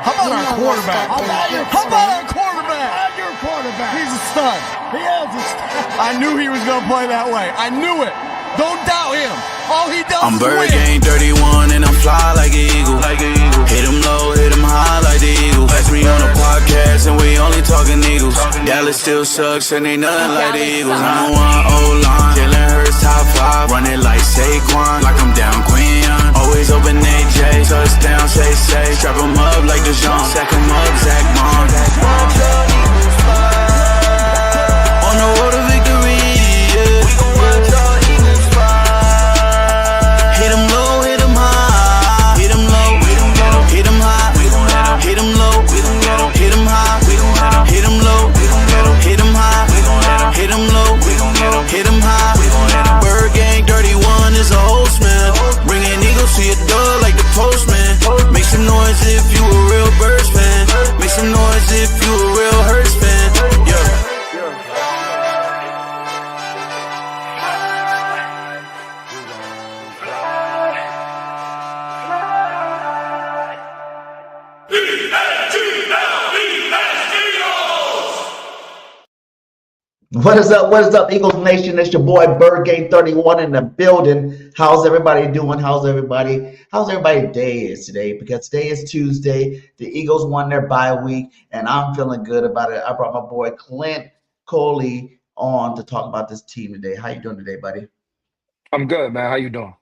How about our quarterback? How about our quarterback? I'm your quarterback. He's a stud. He is a stud. I knew he was going to play that way. I knew it. Don't doubt him. All he does I'm is BIRDGANG win. 31 and I'm fly like an eagle. Hit him low, hit him high like the Eagles. Catch me on a podcast and we only talking Eagles. Dallas still sucks and ain't nothing like the Eagles. I'm one O-line, Jaelan Phillips top 5. Run it like Saquon, like I'm down Queen. Always open AJ, touchdown, say. Strap him up like DeJean, sack him up, Zach Bond. On the road to victory, yeah. We gon' run your Eagles fly. Hit him low, hit him high. Hit him low, hit him low, hit him high. We gon' hit him low, hit him low, hit him high. We gon' hit him low, hit him low, hit him high. We gon' hit him low, we gon' hit him high. BIRDGANG 31 is a host, man. Bringing Eagles to your door like the postman. Make some noise if you a real Birds fan. Make some noise if you a real Hurts fan. Yeah. What is up, Eagles Nation? It's your boy BIRDGANG 31 in the building. How's everybody doing? How's everybody day is today? Because today is Tuesday. The Eagles won their bye week, and I'm feeling good about it. I brought my boy CLINT COLEY on to talk about this team today. How you doing today, buddy? I'm good, man. How you doing?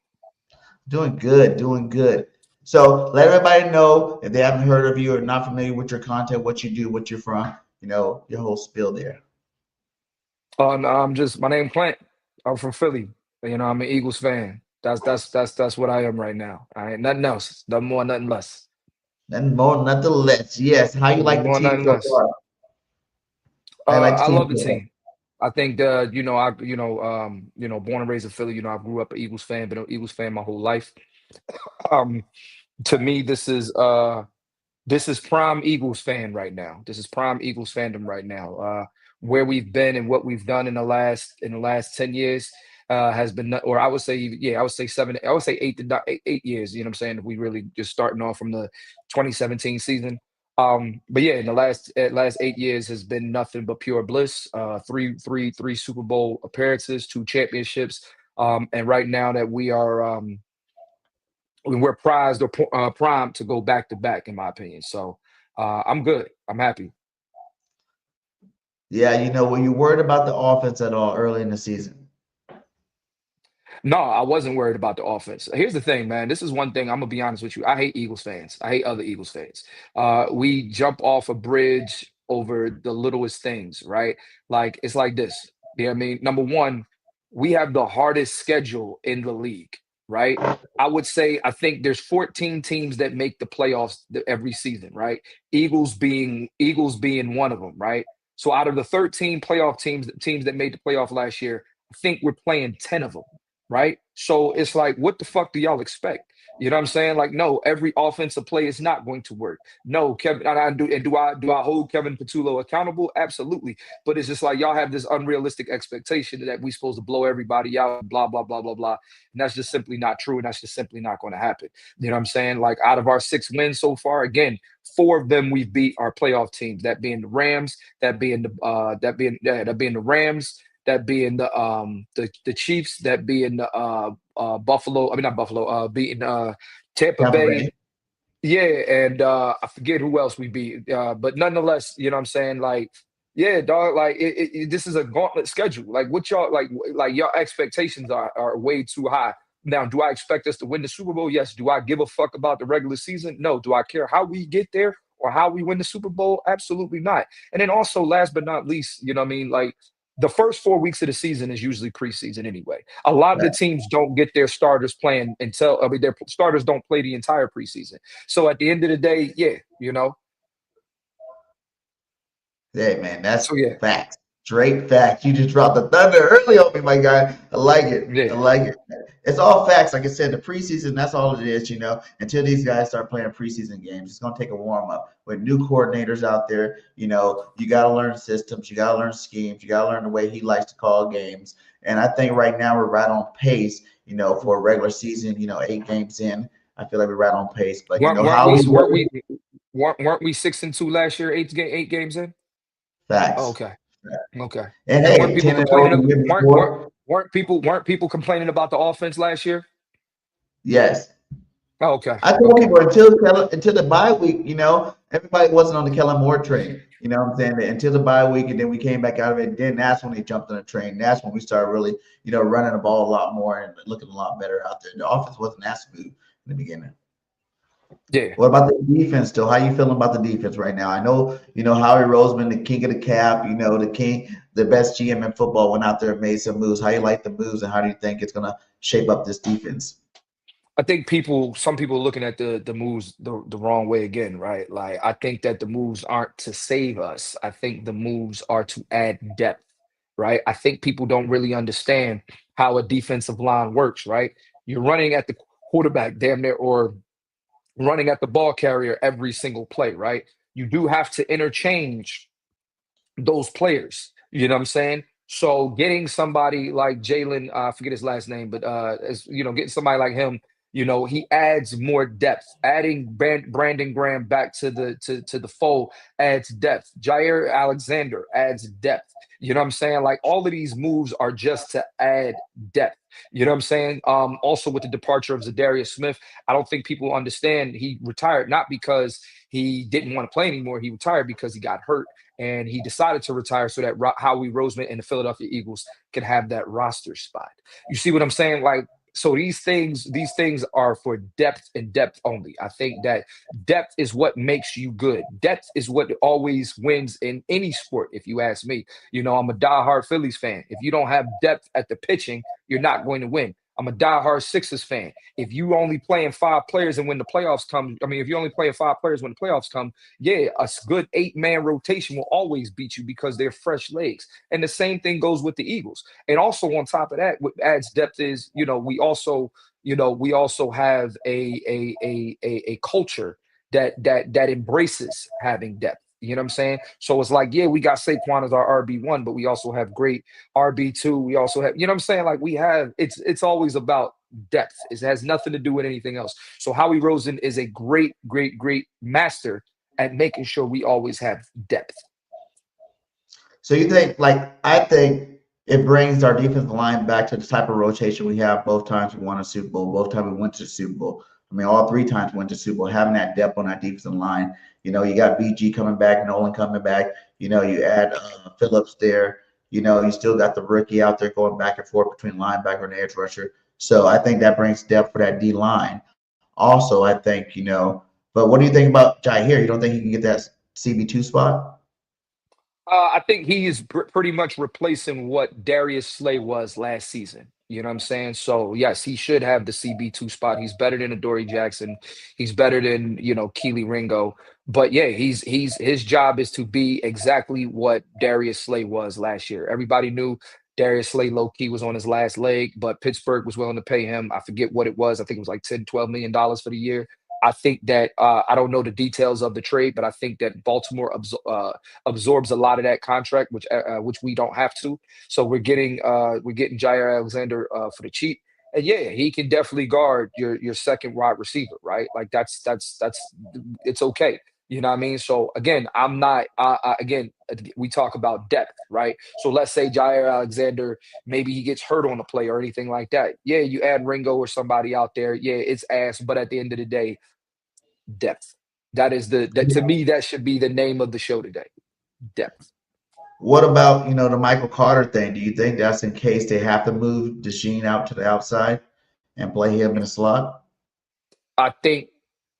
Doing good. So let everybody know, if they haven't heard of you or not familiar with your content, what you do, what you're from, your whole spiel there. No, my name CLINT. I'm from Philly. I'm an Eagles fan. That's what I am right now. I ain't nothing else. Nothing more, nothing less. Nothing more, nothing less. Yes. How you like the team so far? I love the team. I think born and raised in Philly. I grew up an Eagles fan, been an Eagles fan my whole life. To me, this is prime Eagles fan right now. This is prime Eagles fandom right now. Where we've been and what we've done in the last 10 years has been, or I would say 8 years. You know what I'm saying? If we really just starting off from the 2017 season. But yeah, in the last 8 years has been nothing but pure bliss. Three Super Bowl appearances, 2 championships, and right now that we are we're prized or primed to go back to back, in my opinion. So I'm good. I'm happy. Yeah, were you worried about the offense at all early in the season? No, I wasn't worried about the offense. Here's the thing, man. This is one thing. I'm gonna be honest with you. I hate Eagles fans. I hate other Eagles fans. We jump off a bridge over the littlest things, right? Like, it's like this. You know what I mean? Number one, we have the hardest schedule in the league, right? I think there's 14 teams that make the playoffs every season, right? Eagles being one of them, right? So out of the 13 playoff teams that made the playoff last year, I think we're playing 10 of them, right? So it's like, what the fuck do y'all expect? You know what I'm saying? Like, no, every offensive play is not going to work. No, Kevin, do I hold Kevin Patullo accountable? Absolutely. But it's just like, y'all have this unrealistic expectation that we're supposed to blow everybody out, blah, blah, blah, blah, blah. And that's just simply not true. And that's just simply not going to happen. You know what I'm saying? Like, out of our 6 wins so far, again, 4 of them we've beat our playoff teams, that being the Rams, that being the Rams, that being the Chiefs, that being the beating Tampa Bay. Yeah, and I forget who else we beat. But nonetheless, you know what I'm saying? Like, yeah, dog, like this is a gauntlet schedule. Like, what y'all like your expectations are way too high. Now, do I expect us to win the Super Bowl? Yes. Do I give a fuck about the regular season? No. Do I care how we get there or how we win the Super Bowl? Absolutely not. And then also, last but not least, you know what I mean? Like, the first 4 weeks of the season is usually preseason anyway. A lot of the teams don't get their starters playing their starters don't play the entire preseason. So at the end of the day, yeah. Hey, man, that's facts. Straight facts. You just dropped the thunder early on me, my guy. I like it. Yeah. I like it. It's all facts. Like I said, the preseason, that's all it is, until these guys start playing preseason games. It's going to take a warm-up. With new coordinators out there, you got to learn systems. You got to learn schemes. You got to learn the way he likes to call games. And I think right now we're right on pace, for a regular season, 8 games in. I feel like we're right on pace. But, weren't weren't we 6-2 last year, eight games in? Oh, Facts. okay. Okay. And And weren't hey, people 10-0 complaining the of, year weren't weren't before. weren't people complaining about the offense last year? Yes. Oh, okay. I told Okay. people until the bye week, everybody wasn't on the Kellen Moore train. You know what I'm saying? Until the bye week, and then we came back out of it. And then that's when they jumped on the train. That's when we started really, running the ball a lot more and looking a lot better out there. The offense wasn't that smooth in the beginning. Yeah. What about the defense still? How you feeling about the defense right now? I know, Howie Roseman, the king of the cap, the king, the best GM in football, went out there and made some moves. How you like the moves, and how do you think it's gonna shape up this defense? I think some people are looking at the moves the wrong way again, right? Like I think that the moves aren't to save us. I think the moves are to add depth, right? I think people don't really understand how a defensive line works, right? You're running at the quarterback damn near, or running at the ball carrier every single play, right? You do have to interchange those players. You know what I'm saying? So getting somebody like Jalen, I forget his last name, but as getting somebody like him, he adds more depth. Adding Brandon Graham back to the fold adds depth. Jaire Alexander adds depth. You know what I'm saying? Like all of these moves are just to add depth. You know what I'm saying? Also with the departure of Zadarius Smith, I don't think people understand he retired not because he didn't want to play anymore. He retired because he got hurt and he decided to retire so that Howie Roseman and the Philadelphia Eagles could have that roster spot. You see what I'm saying? Like, so these things are for depth and depth only. I think that depth is what makes you good. Depth is what always wins in any sport, if you ask me. I'm a diehard Phillies fan. If you don't have depth at the pitching, you're not going to win. I'm a diehard Sixers fan. If you only playing five players and when the playoffs come, I mean, if you only playing five players when the playoffs come, yeah, a good 8-man rotation will always beat you because they're fresh legs. And the same thing goes with the Eagles. And also on top of that, what adds depth is, we also have a culture that embraces having depth. You know what I'm saying? So it's like, yeah, we got Saquon as our RB1, but we also have great RB2. We also have, what I'm saying? Like we have, it's always about depth. It has nothing to do with anything else. So Howie Rosen is a great, great, great master at making sure we always have depth. So you think, I think it brings our defensive line back to the type of rotation we have both times we won a Super Bowl, both times we went to the Super Bowl. I mean, all three times we went to the Super Bowl, having that depth on that defensive line. You got BG coming back, Nolan coming back. You add Phillips there. You still got the rookie out there going back and forth between linebacker and edge rusher. So I think that brings depth for that D line. Also, I think, but what do you think about Jair? You don't think he can get that CB2 spot? I think he is pretty much replacing what Darius Slay was last season. You know what I'm saying? So yes, he should have the CB2 spot. He's better than Adoree Jackson. He's better than Keely Ringo. But yeah, he's his job is to be exactly what Darius Slay was last year. Everybody knew Darius Slay low key was on his last leg, but Pittsburgh was willing to pay him. I forget what it was. I think it was like $10-12 million for the year. I think that I don't know the details of the trade, but I think that Baltimore absorbs a lot of that contract, which we don't have to. So we're getting Jair Alexander for the cheap, and yeah, he can definitely guard your second wide receiver, right? Like that's it's okay. You know what I mean? So again, I'm not. Again, we talk about depth, right? So let's say Jair Alexander, maybe he gets hurt on a play or anything like that. Yeah, you add Ringo or somebody out there. Yeah, it's ass, but at the end of the day, depth. That to me, that should be the name of the show today. Depth. What about, the Michael Carter thing? Do you think that's in case they have to move Desheen out to the outside and play him in the slot? I think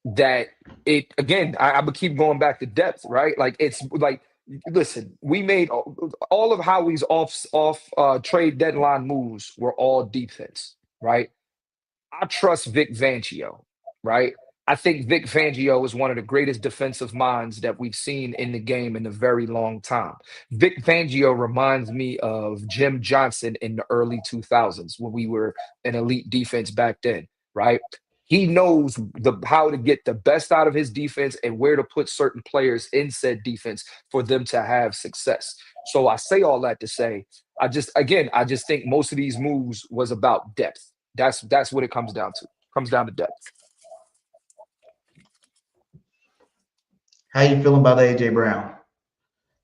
that it again. I would keep going back to depth, right? Like it's like, listen, we made all of Howie's off trade deadline moves were all defense, right? I trust Vic Fangio, right? I think Vic Fangio is one of the greatest defensive minds that we've seen in the game in a very long time. Vic Fangio reminds me of Jim Johnson in the early 2000s when we were an elite defense back then, right? He knows how to get the best out of his defense and where to put certain players in said defense for them to have success. So I say all that to say, I just think most of these moves was about depth. That's what it comes down to. Comes down to depth. How you feeling about AJ Brown?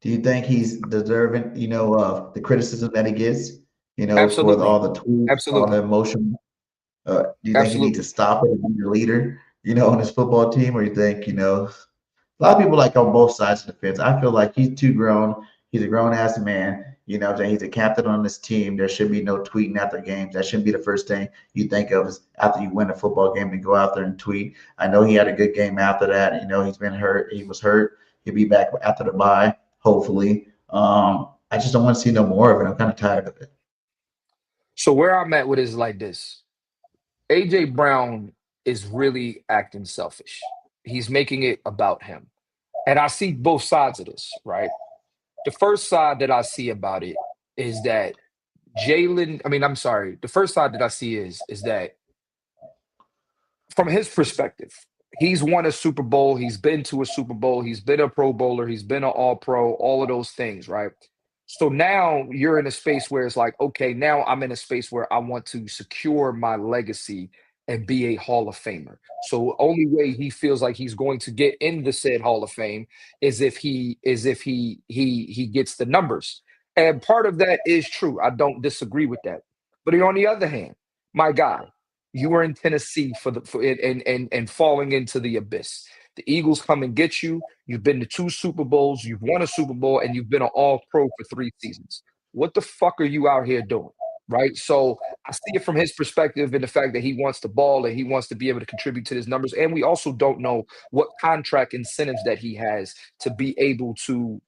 Do you think he's deserving, of the criticism that he gets, for Absolutely. all the tweets, all the Absolutely. emotion? Do you think he needs to Absolutely. stop it and be the leader, on his football team, or you think, a lot of people like on both sides of the fence. I feel like he's too grown. He's a grown ass man. He's a captain on this team. There should be no tweeting after games. That shouldn't be the first thing you think of is after you win a football game to go out there and tweet. I know he had a good game after that. He's been hurt. He was hurt. He'll be back after the bye, hopefully. I just don't want to see no more of it. I'm kind of tired of it. So where I'm at with it is like this. AJ Brown is really acting selfish. He's making it about him. And I see both sides of this, right? The first side that I see about it is that I'm sorry. The first side that I see is that from his perspective, he's won a Super Bowl, he's been to a Super Bowl, he's been a Pro Bowler, he's been an All Pro, all of those things, right? So now you're in a space where it's like, okay, now I'm in a space where I want to secure my legacy and be a Hall of Famer. So only way he feels like he's going to get in the said Hall of Fame is if he gets the numbers. And part of that is true. I don't disagree with that. But on the other hand, my guy, you were in Tennessee and falling into the abyss. The Eagles come and get you. You've been to 2 Super Bowls, you've won a Super Bowl, and you've been an all pro for 3 seasons. What the fuck are you out here doing? Right. So I see it from his perspective in the fact that he wants the ball and he wants to be able to contribute to his numbers. And we also don't know what contract incentives that he has to be able to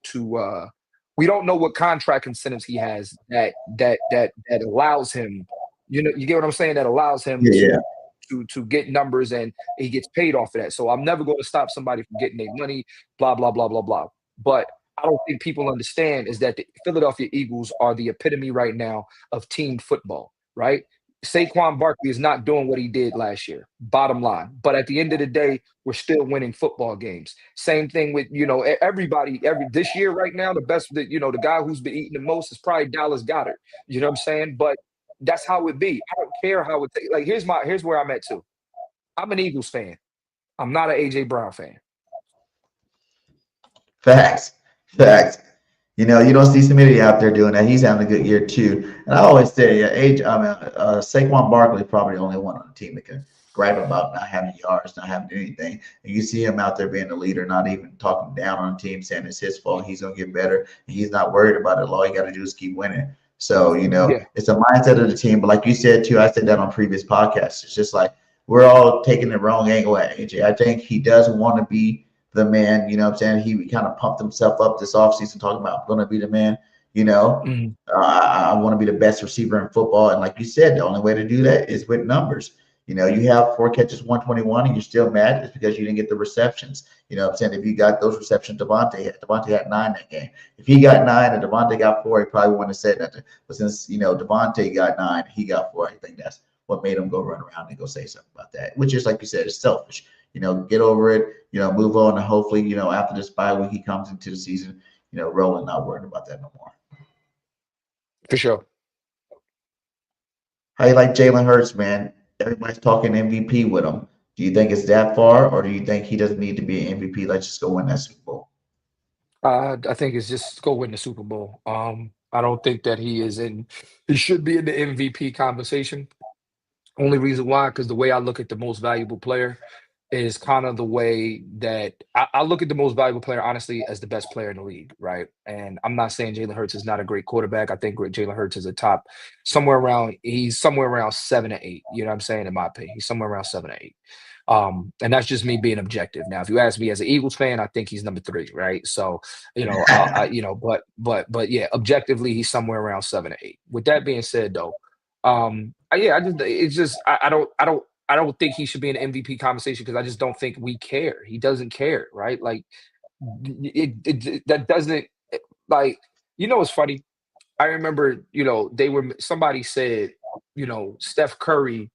we don't know what contract incentives he has that allows him, you get what I'm saying? That allows him Yeah, yeah. to get numbers and he gets paid off of that. So I'm never going to stop somebody from getting their money, blah, blah, blah, blah, blah. But I don't think people understand is that the Philadelphia Eagles are the epitome right now of team football, right? Saquon Barkley is not doing what he did last year, bottom line. But at the end of the day, we're still winning football games. Same thing with, everybody, this year right now, the best, the guy who's been eating the most is probably Dallas Goedert. You know what I'm saying? But that's how it be. I don't care how it like here's where I'm at too. I'm an Eagles fan. I'm not an AJ Brown fan. Facts. Facts. You don't see somebody out there doing that. He's having a good year too. And I always say, Saquon Barkley is probably the only one on the team that can gripe about not having yards, not having anything. And you see him out there being the leader, not even talking down on the team, saying it's his fault. He's gonna get better. And he's not worried about it. All you got to do is keep winning. So Yeah. it's a mindset of the team. But like you said too, I said that on previous podcasts. It's just like we're all taking the wrong angle at AJ. I think he does want to be the man, you know what I'm saying? He kind of pumped himself up this offseason talking about I'm going to be the man, Mhm. I want to be the best receiver in football. And like you said, the only way to do that is with numbers. You have 4 catches, 121, and you're still mad. It's because you didn't get the receptions. You know what I'm saying? If you got those receptions, Devontae had 9 that game. If he got 9 and Devontae got 4, he probably wouldn't have said nothing. But since, Devontae got 9, he got 4, I think that's what made him go run around and go say something about that, which is, like you said, it's selfish. Get over it, move on. And hopefully, after this bye week, he comes into the season, rolling, not worrying about that no more. For sure. How you like Jalen Hurts, man? Everybody's talking MVP with him. Do you think it's that far, or do you think he doesn't need to be an MVP? Let's just go win that Super Bowl. I think it's just go win the Super Bowl. I don't think that he should be in the MVP conversation. Only reason why, because the way I look at the most valuable player is kind of the way that I look at the most valuable player, honestly, as the best player in the league, right? And I'm not saying Jalen Hurts is not a great quarterback. I think Jalen Hurts is he's somewhere around 7 or 8. You know what I'm saying? In my opinion, he's somewhere around 7 or 8. And that's just me being objective. Now, if you ask me as an Eagles fan, I think he's number 3, right? So, but yeah, objectively, he's somewhere around 7 or 8. With that being said, though, I don't think he should be in the MVP conversation because I just don't think we care. He doesn't care, right? Like that doesn't like it's funny. I remember somebody said Steph Curry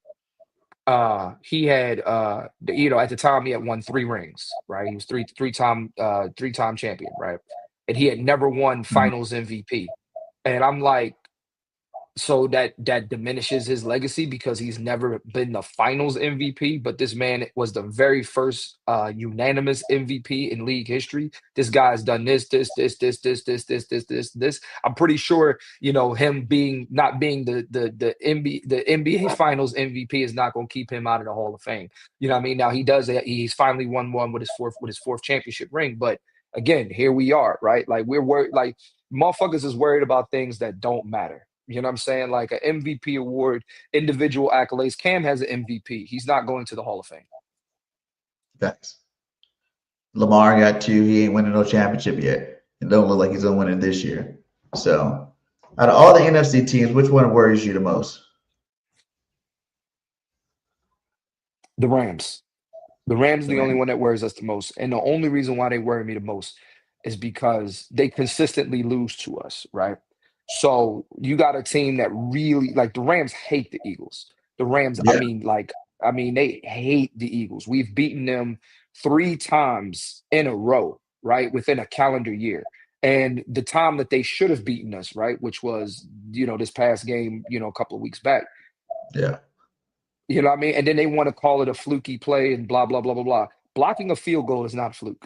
he had at the time he had won 3 rings, right? He was three-time champion, right? And he had never won Finals MVP. And I'm like, So that diminishes his legacy because he's never been the finals MVP, but this man was the very first unanimous MVP in league history. This guy's done this. I'm pretty sure, him being not being the NBA finals MVP is not going to keep him out of the Hall of Fame. You know what I mean? Now he's finally won one with his fourth championship ring, but again, here we are, right? Like we're worried, like motherfuckers is worried about things that don't matter. You know what I'm saying? Like an MVP award, individual accolades. Cam has an MVP. He's not going to the Hall of Fame. Facts. Lamar got 2. He ain't winning no championship yet. It don't look like he's gonna win it this year. So, out of all the NFC teams, which one worries you the most? The Rams. The Rams are The the only Rams. one that worries us the most. And the only reason why they worry me the most is because they consistently lose to us, right? So you got a team that really, like, the Rams hate the Eagles. The Rams, Yeah. they hate the Eagles. We've beaten them 3 times in a row, right? Within a calendar year. And the time that they should have beaten us, right, which was, this past game, a couple of weeks back. Yeah. You know what I mean? And then they want to call it a fluky play and blah, blah, blah, blah, blah. Blocking a field goal is not a fluke.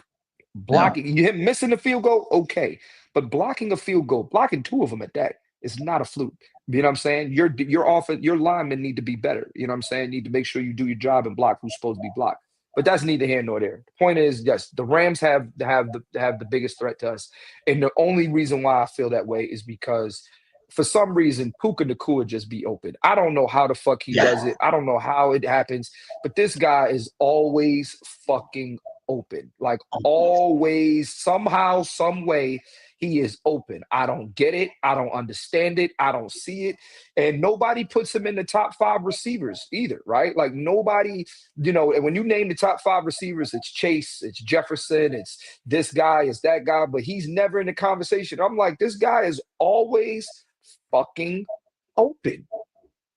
No. Him missing the field goal, okay. But blocking a field goal, blocking 2 of them at that, is not a fluke. You know what I'm saying? Your linemen need to be better. You know what I'm saying? Need to make sure you do your job and block who's supposed to be blocked. But that's neither here nor there. The point is, yes, the Rams have the biggest threat to us. And the only reason why I feel that way is because for some reason, Puka Nacua just be open. I don't know how the fuck he does it. I don't know how it happens, but this guy is always fucking open. Like always, somehow, some way, he is open. I don't get it. I don't understand it. I don't see it. And nobody puts him in the top 5 receivers either, right? Like nobody, and when you name the top 5 receivers, it's Chase, it's Jefferson, it's this guy, it's that guy, but he's never in the conversation. I'm like, this guy is always fucking open.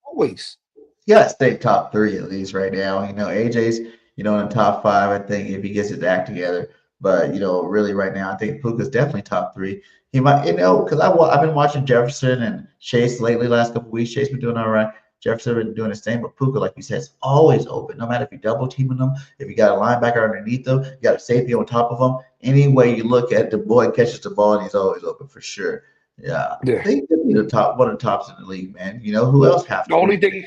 Always. You gotta stay top 3 at least right now. AJ's, in the top 5, I think, if he gets his act together. But really right now, I think Puka's definitely top 3. He might, because I've been watching Jefferson and Chase lately. Last couple of weeks, Chase been doing all right. Jefferson been doing the same, but Puka, like you said, is always open. No matter if you double teaming them, if you got a linebacker underneath them, you got a safety on top of them. Any way you look at the boy catches the ball and he's always open for sure. Yeah. Yeah. They could be one of the tops in the league, man. Who else have to? The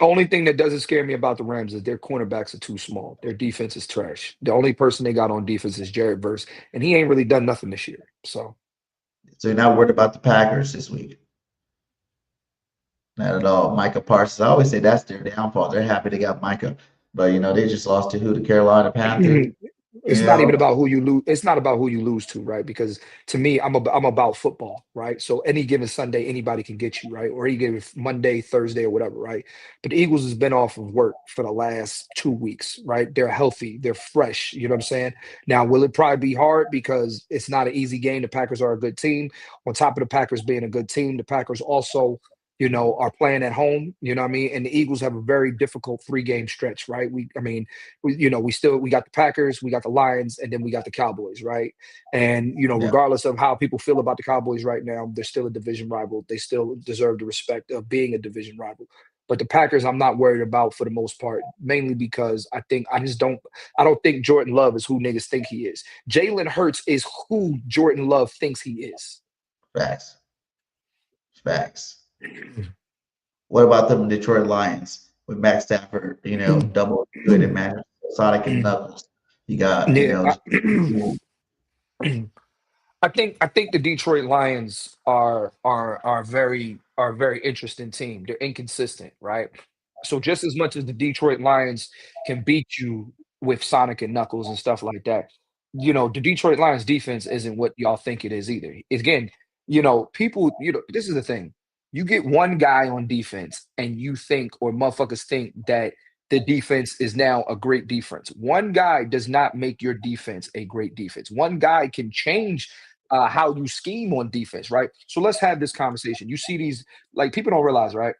only thing that doesn't scare me about the Rams is their cornerbacks are too small. Their defense is trash. The only person they got on defense is Jared Verse, and he ain't really done nothing this year. So you're not worried about the Packers this week? Not at all. Micah Parsons. I always say that's their downfall. They're happy they got Micah, but they just lost to who? The Carolina Panthers. It's not even about who you lose. It's not about who you lose to, right? Because to me, I'm about football, right? So any given Sunday, anybody can get you, right? Or any given Monday, Thursday, or whatever, right? But the Eagles has been off of work for the last 2 weeks, right? They're healthy, they're fresh. You know what I'm saying? Now, will it probably be hard because it's not an easy game? The Packers are a good team. On top of the Packers being a good team, the Packers also are playing at home, you know what I mean? And the Eagles have a very difficult 3-game stretch, right? We got the Packers, we got the Lions, and then we got the Cowboys, right? And, regardless of how people feel about the Cowboys right now, they're still a division rival. They still deserve the respect of being a division rival. But the Packers, I'm not worried about for the most part, mainly because I don't think Jordan Love is who niggas think he is. Jalen Hurts is who Jordan Love thinks he is. Facts. What about the Detroit Lions with Matt Stafford? Double good and man, Sonic and Knuckles. You got I think the Detroit Lions are very interesting team. They're inconsistent, right? So just as much as the Detroit Lions can beat you with Sonic and Knuckles and stuff like that, the Detroit Lions defense isn't what y'all think it is either. Again, people, this is the thing. You get one guy on defense and you think, or motherfuckers think, that the defense is now a great defense. One guy does not make your defense a great defense. One guy can change how you scheme on defense, right? So let's have this conversation. You see these, like, people don't realize, right?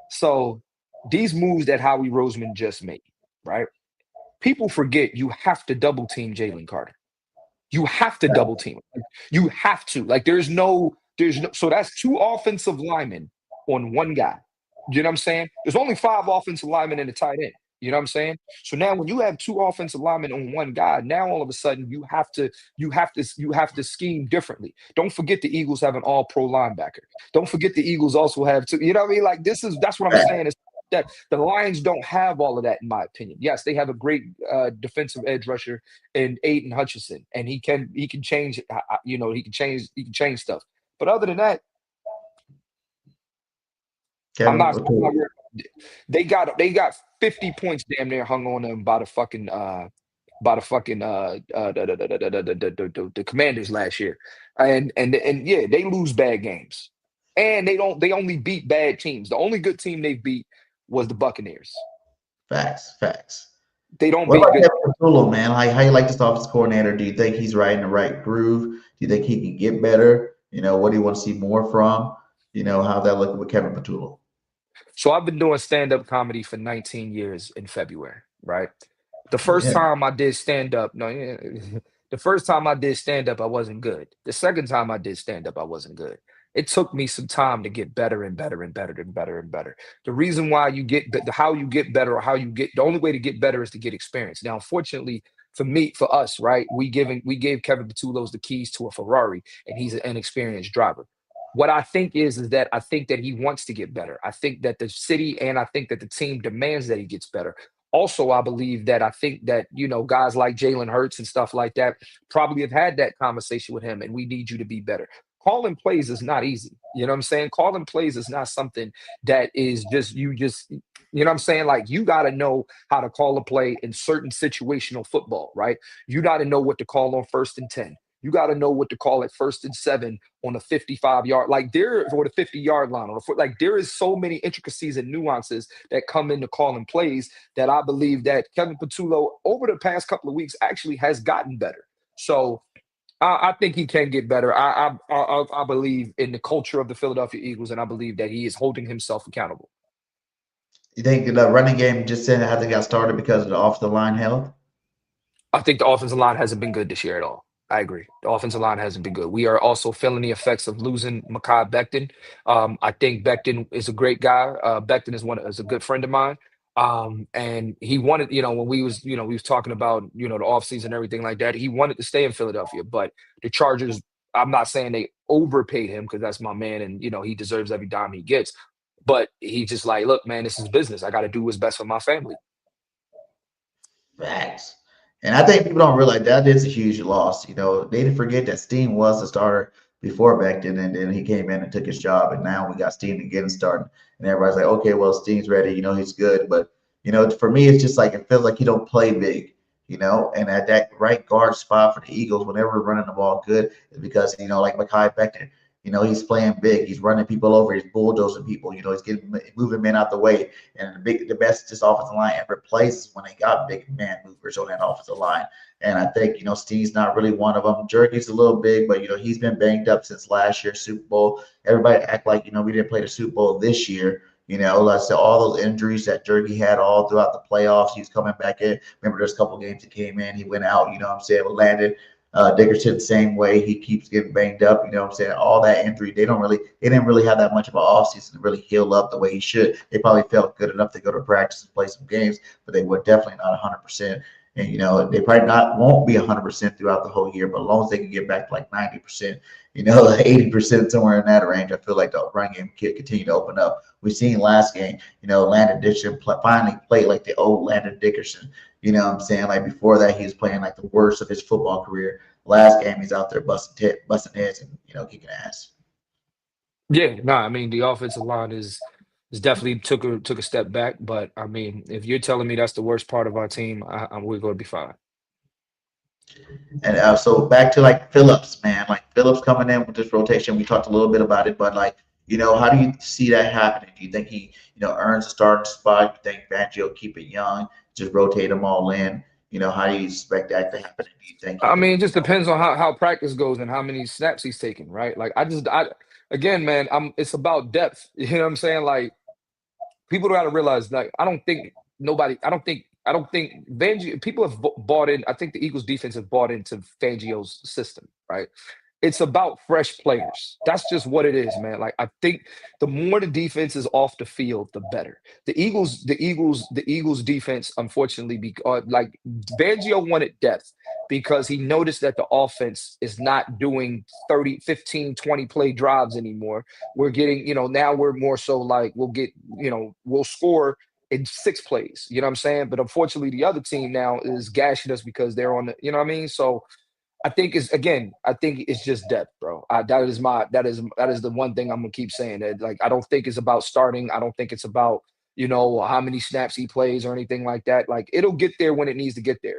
So these moves that Howie Roseman just made, right? People forget you have to double team Jalen Carter. You have to double team him. You have to. Like, there's no, so that's 2 offensive linemen on one guy. You know what I'm saying? There's only 5 offensive linemen and a tight end. You know what I'm saying? So now when you have 2 offensive linemen on one guy, now all of a sudden you have to scheme differently. Don't forget the Eagles have an all-pro linebacker. Don't forget the Eagles also have two. You know what I mean? Like that's what I'm saying is that the Lions don't have all of that, in my opinion. Yes, they have a great defensive edge rusher in Aiden Hutchinson, and he can change. He can change stuff. But other than that, I'm Kevin not. I'm not O'Toole. worried. They got 50 points damn near hung on them by the fucking the Commanders last year, and yeah, they lose bad games, and they only beat bad teams. The only good team they beat was the Buccaneers. Facts, facts. They don't What beat about good. Kevin O'Toole, man? How you like this offense coordinator? Do you think he's right in the right groove? Do you think he can get better? What do you want to see more from? How that looking with Kevin O'Toole? So I've been doing stand-up comedy for 19 years in February, right? The first Yeah, time I did stand-up, no, yeah, the first time I did stand-up, I wasn't good. The second time I did stand-up, I wasn't good. It took me some time to get better and better and better and better and better. The reason why how you get better or the only way to get better is to get experience. Now, unfortunately, for us, right, we gave Kevin Patullos the keys to a Ferrari, and he's an inexperienced driver. What I think is that I think that he wants to get better. I think that the city and I think that the team demands that he gets better. Also, I think that guys like Jalen Hurts and stuff like that probably have had that conversation with him, and we need you to be better. Calling plays is not easy. You know what I'm saying? Calling plays is not something that is just you know what I'm saying? Like, you got to know how to call a play in certain situational football, right? You got to know what to call on 1st and 10. You got to know what to call at 1st and 7 on a 55-yard, or the 50-yard line, like there is so many intricacies and nuances that come into calling plays that I believe that Kevin Patullo over the past couple of weeks actually has gotten better. So I think he can get better. I believe in the culture of the Philadelphia Eagles, and I believe that he is holding himself accountable. you think the running game just said hasn't got started because of the offensive line health? I think the offensive line hasn't been good this year at all. I agree. The offensive line hasn't been good. We are also feeling the effects of losing Mekhi Becton. I think Becton is a great guy. Becton is a good friend of mine. And he wanted, when we was talking about, the offseason and everything like that, he wanted to stay in Philadelphia. But the Chargers, I'm not saying they overpaid him because that's my man and, he deserves every dime he gets. But he just like, look, man, this is business. I got to do what's best for my family. Facts. And I think people don't realize that is a huge loss. They didn't forget that Steen was the starter before Becton, and then he came in and took his job. And now we got Steen again starting. And everybody's like, okay, well, Steen's ready. He's good. But, for me, it's just like it feels like he don't play big, and at that right guard spot for the Eagles, whenever we're running the ball good, is because, like Mekhi Becton, he's playing big. He's running people over. He's bulldozing people. He's moving men out the way. And the best this offensive line ever plays is when they got big man movers on that offensive line. And I think, Steve's not really one of them. Jerky's a little big, but, he's been banged up since last year's Super Bowl. Everybody act like, we didn't play the Super Bowl this year. Like I said, all those injuries that Jerky had all throughout the playoffs, he's coming back in. Remember, there's a couple games he came in, he went out, landed. Dickerson the same way. He keeps getting banged up. All that injury. They didn't really have that much of an offseason to really heal up the way he should. They probably felt good enough to go to practice and play some games, but they were definitely not 100%. And they probably won't be 100% throughout the whole year, but as long as they can get back to like 90%, 80% somewhere in that range, I feel like the run game can continue to open up. We've seen last game, Landon Dickerson finally played like the old Landon Dickerson. Like before that, he was playing like the worst of his football career. Last game, he's out there busting heads and kicking ass. Yeah, no, I mean the offensive line is definitely took a step back, but I mean if you're telling me that's the worst part of our team, we're going to be fine. And so back to like Phillips, man. Like Phillips coming in with this rotation, we talked a little bit about it, but like how do you see that happening? Do you think he earns a starting spot? Do you think Fangio keep it young, just rotate them all in? How do you expect that to happen? Do you think? I mean, it just depends on how practice goes and how many snaps he's taking, right? Like again, man, it's about depth. You know what I'm saying? Like people got to realize, like I don't think Fangio, people have bought in. I think the Eagles defense have bought into Fangio's system, right? It's about fresh players. That's just what it is, man. Like, I think the more the defense is off the field, the better. The Eagles defense, unfortunately, because like Fangio wanted depth because he noticed that the offense is not doing 30, 15, 20 play drives anymore. We're getting, now we're more so like we'll score in 6 plays. You know what I'm saying? But unfortunately, the other team now is gashing us because they're on the, you know what I mean? So I think it's just depth, bro. That is the one thing I'm gonna keep saying. That, like, I don't think it's about starting. I don't think it's about how many snaps he plays or anything like that. Like, it'll get there when it needs to get there.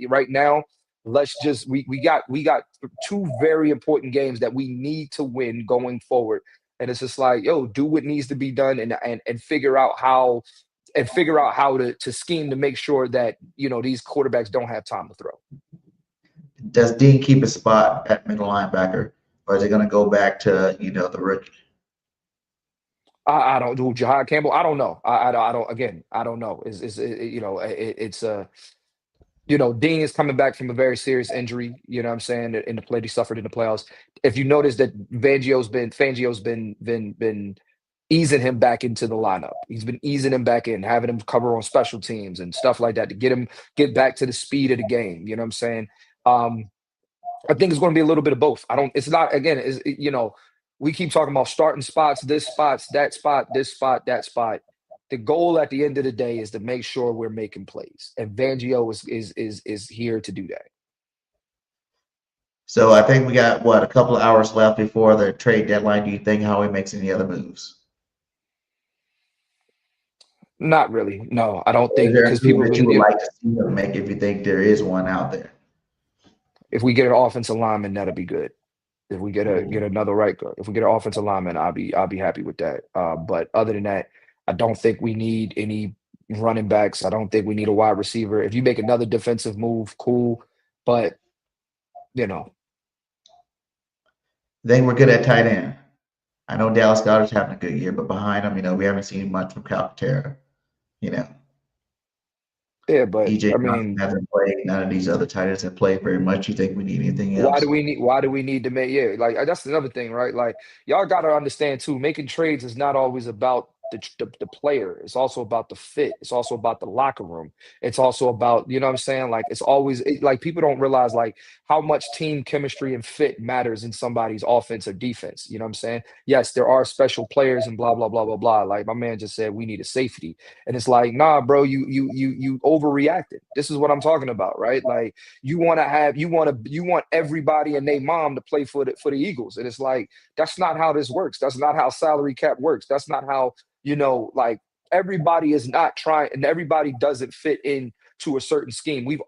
Right now, let's just we got 2 very important games that we need to win going forward, and it's just like, yo, do what needs to be done and figure out how to scheme to make sure that these quarterbacks don't have time to throw. Does Dean keep his spot at middle linebacker, or is it going to go back to the rookie? I don't do Jahad Campbell. I don't know. I don't. Again, I don't know. Dean is coming back from a very serious injury. You know what I'm saying, in the play he suffered in the playoffs. If you notice that Fangio's been easing him back into the lineup. He's been easing him back in, having him cover on special teams and stuff like that to get back to the speed of the game. You know what I'm saying? I think it's going to be a little bit of both. It's not, again, we keep talking about starting spots, this spots, that spot, this spot, that spot. The goal at the end of the day is to make sure we're making plays. And Fangio is here to do that. So I think we got a couple of hours left before the trade deadline. Do you think Howie makes any other moves? Not really. No, I don't think, Is there because a move people that you would like to see them make if you think there is one out there? If we get an offensive lineman, that'll be good. If we get another right guard, if we get an offensive lineman, I'll be happy with that. But other than that, I don't think we need any running backs. I don't think we need a wide receiver. If you make another defensive move, cool. But Then we're good at tight end. I know Dallas Goedert's having a good year, but behind him, we haven't seen much from Calcaterra. yeah, but EJ I mean, hasn't played. None of these other tight ends have played very much. You think we need anything else? why do we need to make, like, that's another thing, right? Like, y'all got to understand too, making trades is not always about the player. It's also about the fit. It's also about the locker room. It's also about, you know what I'm saying? Like, it's always like, people don't realize like how much team chemistry and fit matters in somebody's offense or defense. You know what I'm saying? Yes, there are special players and blah, blah, blah, blah, blah. Like my man just said, we need a safety. And it's like, nah, bro, you overreacted. This is what I'm talking about, right? Like, you want everybody and their mom to play for the Eagles. And it's like, that's not how this works. That's not how salary cap works. That's not how, like, everybody is not trying, and everybody doesn't fit into a certain scheme. We've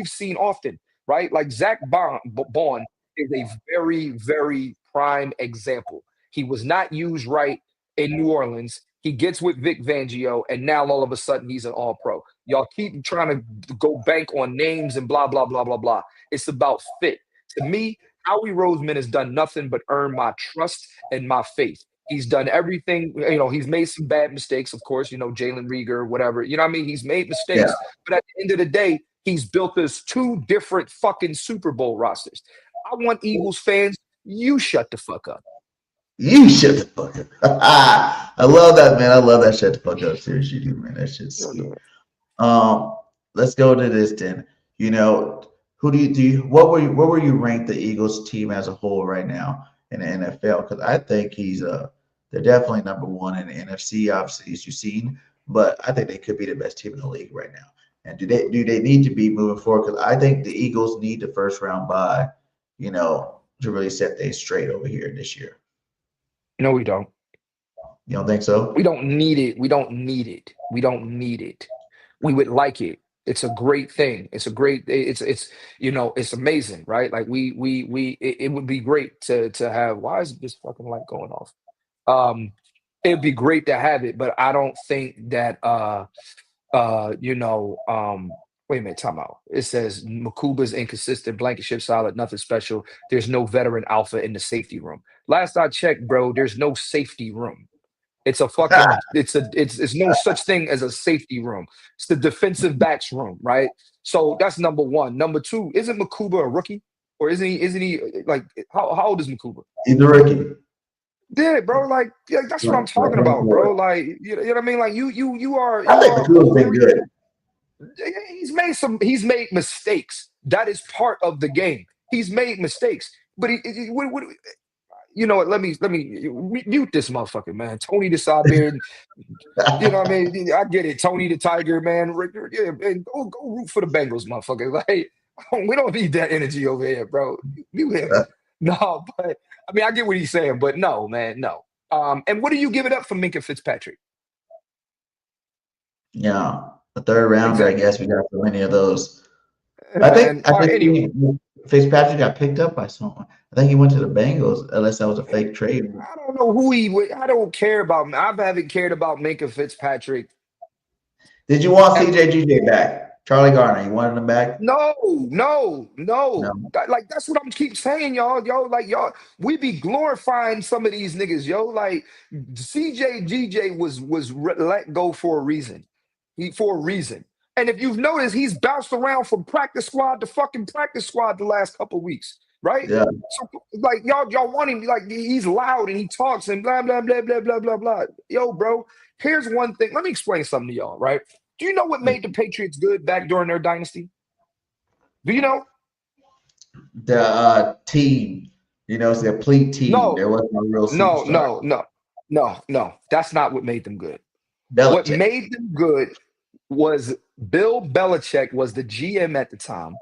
seen often, right? Like Zach Bond is a very, very prime example. He was not used right in New Orleans. He gets with Vic Fangio, and now all of a sudden he's an all-pro. Y'all keep trying to go bank on names and blah, blah, blah, blah, blah. It's about fit. To me, Howie Roseman has done nothing but earn my trust and my faith. He's done everything. He's made some bad mistakes, of course, Jalen Reagor, whatever. You know what I mean? He's made mistakes. Yeah. But at the end of the day, he's built us 2 different fucking Super Bowl rosters. I want Eagles fans, you shut the fuck up. You shut the fuck up. I love that, man. I love that shut the fuck up series you do, man. That shit's sweet. Let's go to this then. Who do you what were you rank the Eagles team as a whole right now in the NFL? Because I think they're definitely number 1 in the NFC, obviously, as you've seen, but I think they could be the best team in the league right now. And do they need to be moving forward? Because I think the Eagles need the first round bye, to really set things straight over here this year. No, we don't. You don't think so? We don't need it. We don't need it. We don't need it. We would like it. It's a great thing. It's amazing, right? Like it would be great to have. Why is this fucking light going off? It'd be great to have it, but I don't think that wait a minute, time out. It says Makuba's inconsistent, Blankenship solid, nothing special. There's no veteran alpha in the safety room. Last I checked, bro, there's no safety room. It's a fucking it's no such thing as a safety room. It's the defensive backs room, right? So that's number 1. Number 2, isn't Makuba a rookie? Or isn't he? Isn't he like how old is Makuba? He's a rookie. Yeah, bro. Like, yeah, that's what I'm talking about, bro. Like, you know what I mean? Like, you I think are Makuba's been good. he's made mistakes. That is part of the game. He's made mistakes, but you know what? Let me mute this motherfucker, man. Tony the Siberian. You know what I mean? I get it. Tony the Tiger, man. Yeah, man, go root for the Bengals, motherfucker. Like, we don't need that energy over here, bro. You him. No, but I mean, I get what he's saying, but no, man, no. And what do you give it up for Minka Fitzpatrick? Yeah, a third rounder. I Exactly. guess we got so many of those. Man. All right, anyway, Fitzpatrick got picked up by someone. I think he went to the Bengals, unless that was a fake trade. I don't know who he would. I don't care about. I haven't cared about Minka Fitzpatrick. Did you want CJGJ back? Charlie Garner, you wanted him back? No. No. Like that's what I'm keep saying, y'all. Like y'all, we be glorifying some of these niggas, yo. Like CJGJ was let go for a reason. For a reason. And if you've noticed, he's bounced around from practice squad to fucking practice squad the last couple weeks, right? Yeah. So like y'all want him like he's loud and he talks and blah blah blah blah blah blah blah. Yo, bro, here's one thing. Let me explain something to y'all, right? Do you know what made the Patriots good back during their dynasty? Do you know? The team, it's a complete team. No, There wasn't a real no, superstar. no. That's not what made them good. What Belichick. made them good was Bill Belichick was the GM at the time,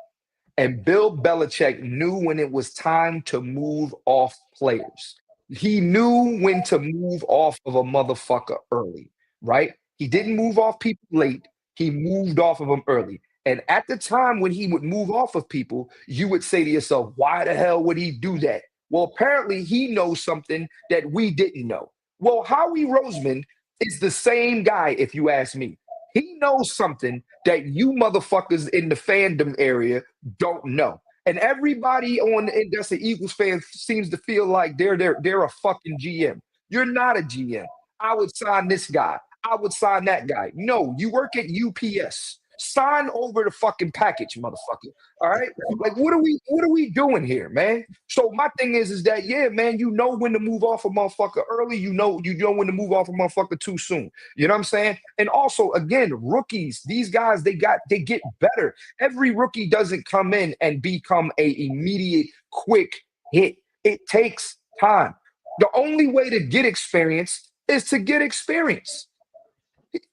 and Bill Belichick knew when it was time to move off players. He knew when to move off of a motherfucker early, right? He didn't move off people late. He moved off of them early. And at the time when he would move off of people, you would say to yourself, why the hell would he do that? Well, apparently he knows something that we didn't know. Well, Howie Roseman is the same guy, if you ask me. He knows something that you motherfuckers in the fandom area don't know. And everybody that's an Eagles fan seems to feel like they're a fucking GM. You're not a GM. I would sign this guy. I would sign that guy. No, you work at UPS. Sign over the fucking package, motherfucker. All right? Like, what are we doing here, man? So my thing is that, yeah, man, you know when to move off a motherfucker early. You know when to move off a motherfucker too soon. You know what I'm saying? And also, again, rookies, these guys, they get better. Every rookie doesn't come in and become a immediate, quick hit. It takes time. The only way to get experience is to get experience.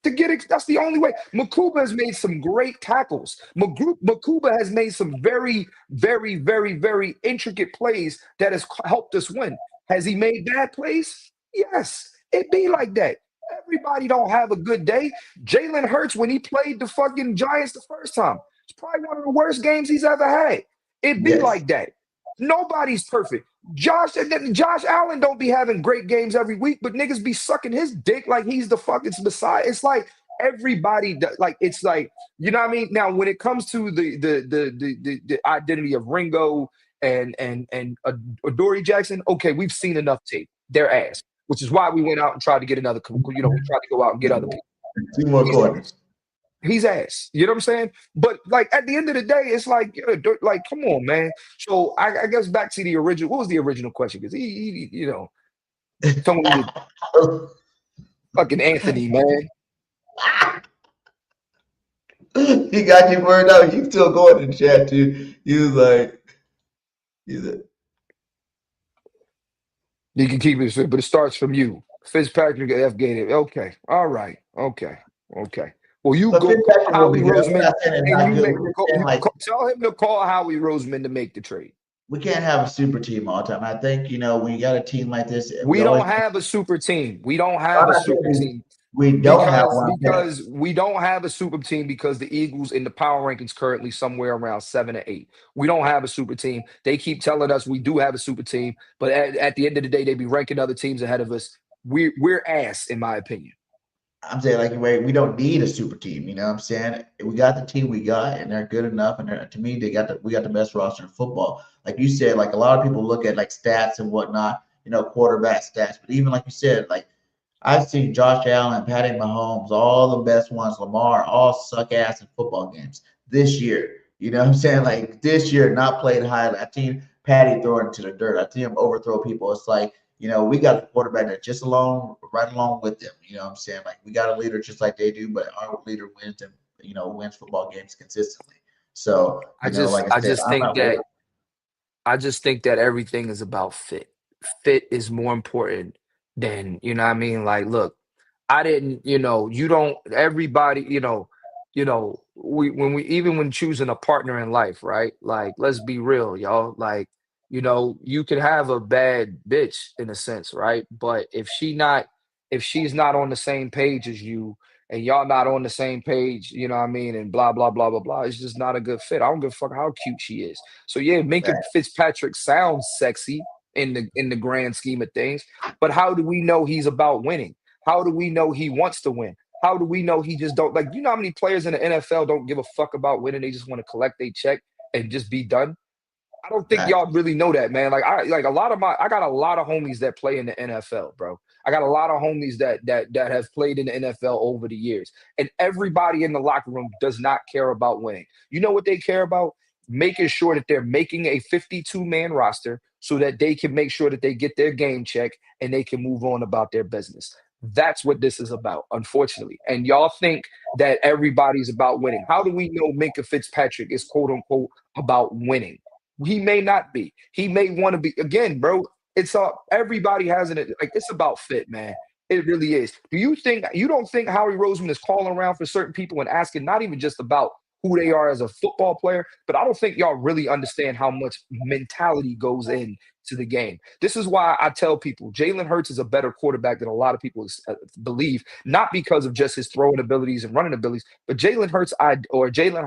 That's the only way. Makuba has made some great tackles. Makuba has made some very, very, very, very intricate plays that has helped us win. Has he made bad plays? Yes, it be like that. Everybody don't have a good day. Jalen Hurts, when he played the fucking Giants the first time, it's probably one of the worst games he's ever had. It be Yes. like that. Nobody's perfect. Josh Allen don't be having great games every week, but niggas be sucking his dick like he's the fucking Messiah. It's like everybody, like it's like, you know what I mean? Now, when it comes to the identity of Ringo and Adoree Jackson, okay, we've seen enough tape. Their ass, which is why we went out and tried to get another. We tried to go out and get other people. 2 more quarters. He's ass. You know what I'm saying? But like at the end of the day, it's like, come on, man. So I guess back to the original. What was the original question? Because he someone fucking Anthony, man. He got you burned out. You still going in the chat too. You like, You can keep it, but it starts from you. Fitzpatrick F. Gator. Okay. All right. Okay. Well, you but go Fitzpatrick call will be Howie good. I'm Roseman not saying it's not and you good. make We're saying, like, tell him to call Howie Roseman to make the trade. we can't have a super team all the time. I think, when you got a team like this, We don't have a super team. We don't have a super team. We don't have one. Because we don't have a super team because the Eagles in the power rankings currently somewhere around 7 or 8. We don't have a super team. They keep telling us we do have a super team, but at the end of the day, they be ranking other teams ahead of us. We're ass, in my opinion. I'm saying, like, we don't need a super team. You know what I'm saying? We got the team we got, and they're good enough. And to me, we got the best roster in football. Like you said, like a lot of people look at like stats and whatnot, quarterback stats. But even like you said, like I've seen Josh Allen, Patty Mahomes, all the best ones, Lamar, all suck ass in football games this year. You know what I'm saying? Like this year, not played high. I seen Patty throw it into the dirt. I seen him overthrow people. It's like, we got a quarterback that just right along with them. You know what I'm saying? Like we got a leader just like they do, but our leader wins and wins football games consistently. So, like I I said, just I'm think not worried. that I just think that everything is about fit. Fit is more important than, you know what I mean? Like, look, I didn't, you don't, everybody, we, when we, even when choosing a partner in life, right? Like, let's be real, y'all. Like, you could have a bad bitch in a sense, right? But if she's not on the same page as you, and y'all not on the same page, you know what I mean? And blah, blah, blah, blah, blah. It's just not a good fit. I don't give a fuck how cute she is. So yeah, Minka Fitzpatrick sounds sexy in the grand scheme of things, but how do we know he's about winning? How do we know he wants to win? How do we know he just don't like? You know how many players in the NFL don't give a fuck about winning? They just want to collect their check and just be done. I don't think That, y'all really know that, man. Like I got a lot of homies that play in the NFL, bro. I got a lot of homies that have played in the NFL over the years. And everybody in the locker room does not care about winning. You know what they care about? Making sure that they're making a 52-man roster so that they can make sure that they get their game check and they can move on about their business. That's what this is about, unfortunately. And y'all think that everybody's about winning. How do we know Minka Fitzpatrick is quote unquote about winning? He may not be. He may want to be. Again, bro, it's everybody has it. Like, it's about fit, man. It really is. You don't think Howie Roseman is calling around for certain people and asking not even just about who they are as a football player, but I don't think y'all really understand how much mentality goes in to the game. This is why I tell people Jalen Hurts is a better quarterback than a lot of people believe, not because of just his throwing abilities and running abilities, but Jalen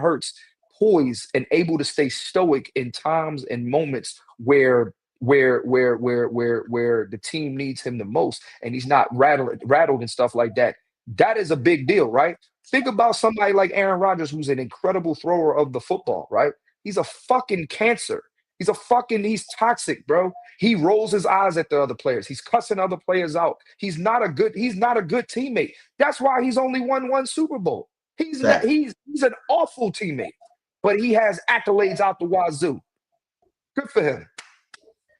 Hurts poised and able to stay stoic in times and moments where the team needs him the most, and he's not rattled and stuff like that. That is a big deal, right? Think about somebody like Aaron Rodgers, who's an incredible thrower of the football, right? He's a fucking cancer. He's toxic, bro. He rolls his eyes at the other players. He's cussing other players out. He's not a good teammate. That's why he's only won one Super Bowl. He's not, that. he's an awful teammate, but he has accolades out the wazoo. Good for him.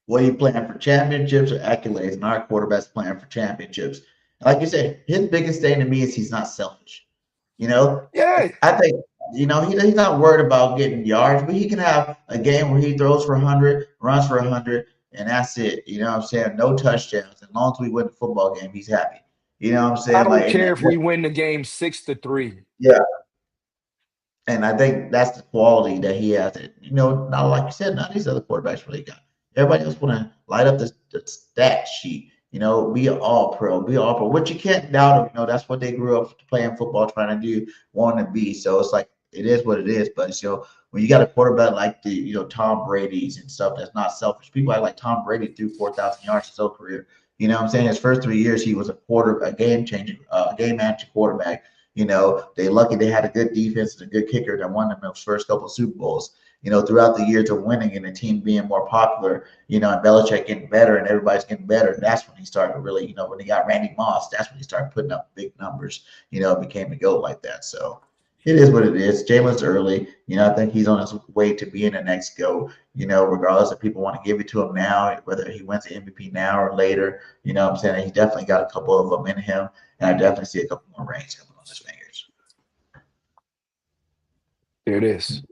What are you playing for, championships or accolades? And our quarterback's playing for championships. Like you said, his biggest thing to me is he's not selfish. Yeah, I think he's not worried about getting yards, but he can have a game where he throws for 100, runs for 100, and that's it. You know what I'm saying? No touchdowns. As long as we win the football game, he's happy. You know what I'm I saying? don't Like, care if we win the game 6-3. yeah. And I think that's the quality that he has. Not like you said, none of these other quarterbacks really got. Everybody else want to light up the stat sheet. Be an all pro, which you can't doubt them. That's what they grew up playing football, trying to do, wanting to be. So it's like, it is what it is. But when you got a quarterback like Tom Brady's and stuff that's not selfish, people act like Tom Brady threw 4,000 yards his whole career. You know what I'm saying? His first 3 years, he was a game changing, game manager quarterback. They lucky they had a good defense and a good kicker that won them those first couple of Super Bowls. Throughout the years of winning and the team being more popular, and Belichick getting better and everybody's getting better. That's when he started really, when he got Randy Moss, that's when he started putting up big numbers, became a GOAT like that. So it is what it is. Jalen's early. I think he's on his way to being the next GOAT, regardless if people want to give it to him now, whether he wins the MVP now or later. You know what I'm saying? He definitely got a couple of them in him. And I definitely see a couple more rings coming on his fingers. There it is.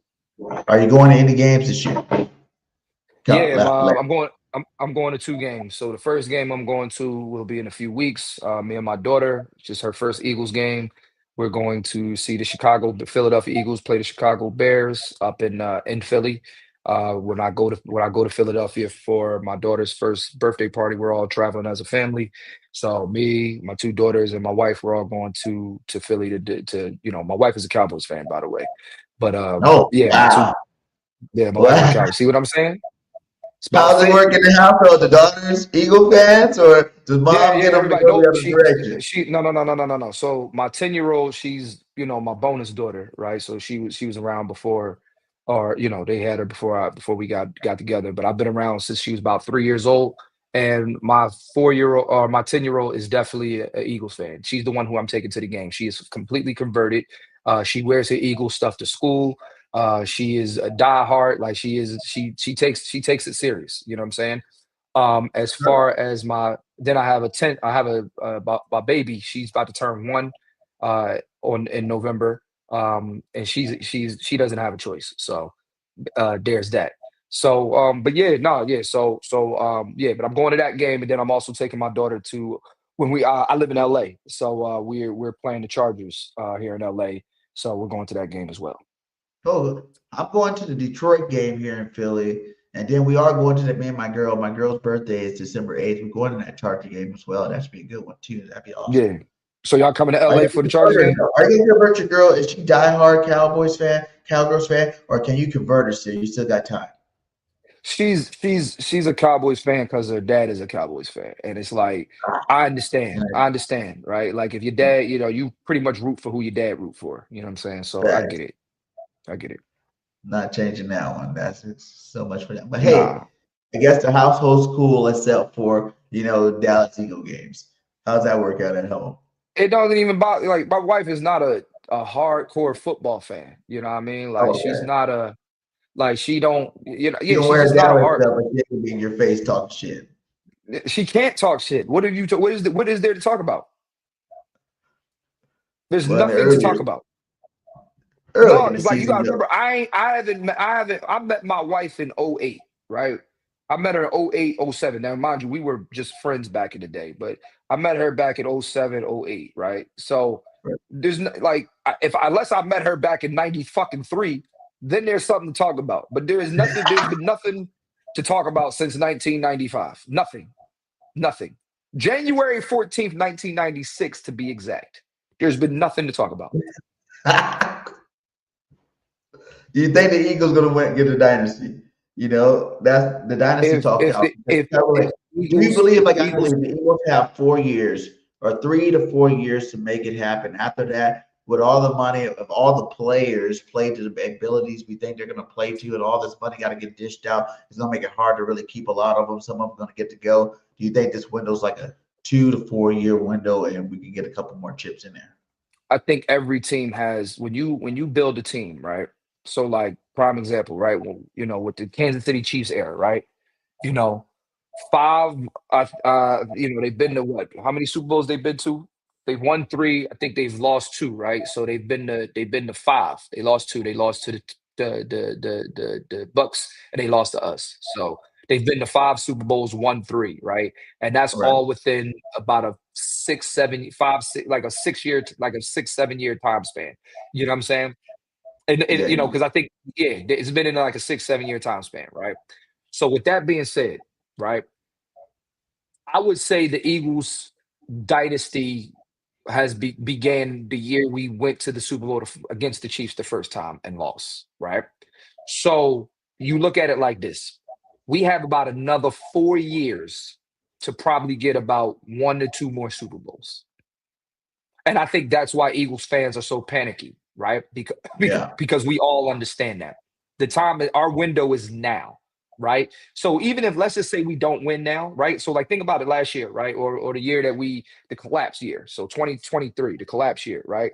Are you going to any games this year? Yeah, Left. I'm going to two games. So the first game I'm going to will be in a few weeks. Me and my daughter, just her first Eagles game. We're going to see the Philadelphia Eagles play the Chicago Bears up in Philly. When I go to Philadelphia for my daughter's first birthday party, we're all traveling as a family. So me, my two daughters, and my wife, we're all going to Philly to my wife is a Cowboys fan, by the way. But Oh, yeah, wow. my wife is a Wow. Cowboys. See what I'm saying? It's about How's it fit. work in the household? The daughters Eagle fans, or does Yeah, mom yeah, get them to everybody. go the No, other direction? no. So my 10-year-old, she's my bonus daughter, right? So she was around before, or they had her before we got together. But I've been around since she was about 3 years old. And my 4-year-old or my 10-year-old is definitely a Eagles fan. She's the one who I'm taking to the game. She is completely converted. She wears her Eagles stuff to school. She is a diehard, like she takes it serious. You know what I'm saying? As far as then I have my baby. She's about to turn 1 in November. And she doesn't have a choice. So there's that. So but yeah, no, yeah. Yeah, but I'm going to that game, and then I'm also taking my daughter to when I live in LA. So we're playing the Chargers here in LA. So we're going to that game as well. Oh, I'm going to the Detroit game here in Philly, and then we are going to me and my girl. My girl's birthday is December 8th. We're going to that Charger game as well. That should be a good one too. That'd be awesome. Yeah. So y'all coming to Are LA you for the Chargers game? Are you gonna convert your girl? Is she diehard Cowgirls fan, or can you convert her still? You still got time. She's a Cowboys fan because her dad is a Cowboys fan, and it's like I understand, right? Like if your dad, you pretty much root for who your dad root for. You know what I'm saying? So I get it. Not changing that one. It's so much for that. But hey, Nah, I guess the household's cool except for Dallas Eagle games. How's that work out at home? it doesn't even bother. Like my wife is not a hardcore football fan. You know what I mean? Like Oh, she's okay. not like she don't. You Yeah, don't she's wear just a not a dollar hard. stuff, but you can be in your face talking shit. She can't talk shit. What have you? What is there to talk about? There's But nothing to talk about. No, early in the it's like you season, gotta though. remember, I met my wife in '08, right? I met her in '08, '07. Now, mind you, we were just friends back in the day, but I met her back in '07, '08, right? So there's no, like unless I met her back in '90 fucking 3, then there's something to talk about. But there's been nothing to talk about since 1995. Nothing. January 14th, 1996 to be exact. There's been nothing to talk about. Do you think the Eagles gonna get the dynasty? That's the dynasty If talk if out. the if Like, do you Eagles believe, if like I Eagles believe, the Eagles have 4 years or 3 to 4 years to make it happen? After that, with all the money of all the players play to the abilities we think they're gonna play to, and all this money got to get dished out, it's gonna make it hard to really keep a lot of them. Some of them gonna get to go. Do you think this window's like a 2 to 4 year window, and we can get a couple more chips in there? I think every team has when you build a team, right? So like prime example, right? Well, with the Kansas City Chiefs era, right? You know, 5 they've been to what? How many Super Bowls they've been to? They've won 3. I think they've lost 2, right? So they've been to 5. They lost 2. They lost to the Bucks, and they lost to us. So they've been to 5 Super Bowls, won 3, right? And that's Right. all within about a 6, 7, 5, 6, like a 6 year, like a 6, 7 year time span. You know what I'm saying? And Yeah. because I think, yeah, it's been in like a 6, 7 year time span, right? So with that being said, right, I would say the Eagles dynasty began the year we went to the Super Bowl against the Chiefs the first time and lost, right? So you look at it like this: we have about another 4 years to probably get about 1 to 2 more Super Bowls, and I think that's why Eagles fans are so panicky, right? Because Yeah. because we all understand that our window is now, right? So even if let's just say we don't win now, right? So like think about it last year, right? Or the year that the collapse year. So 2023, the collapse year, right?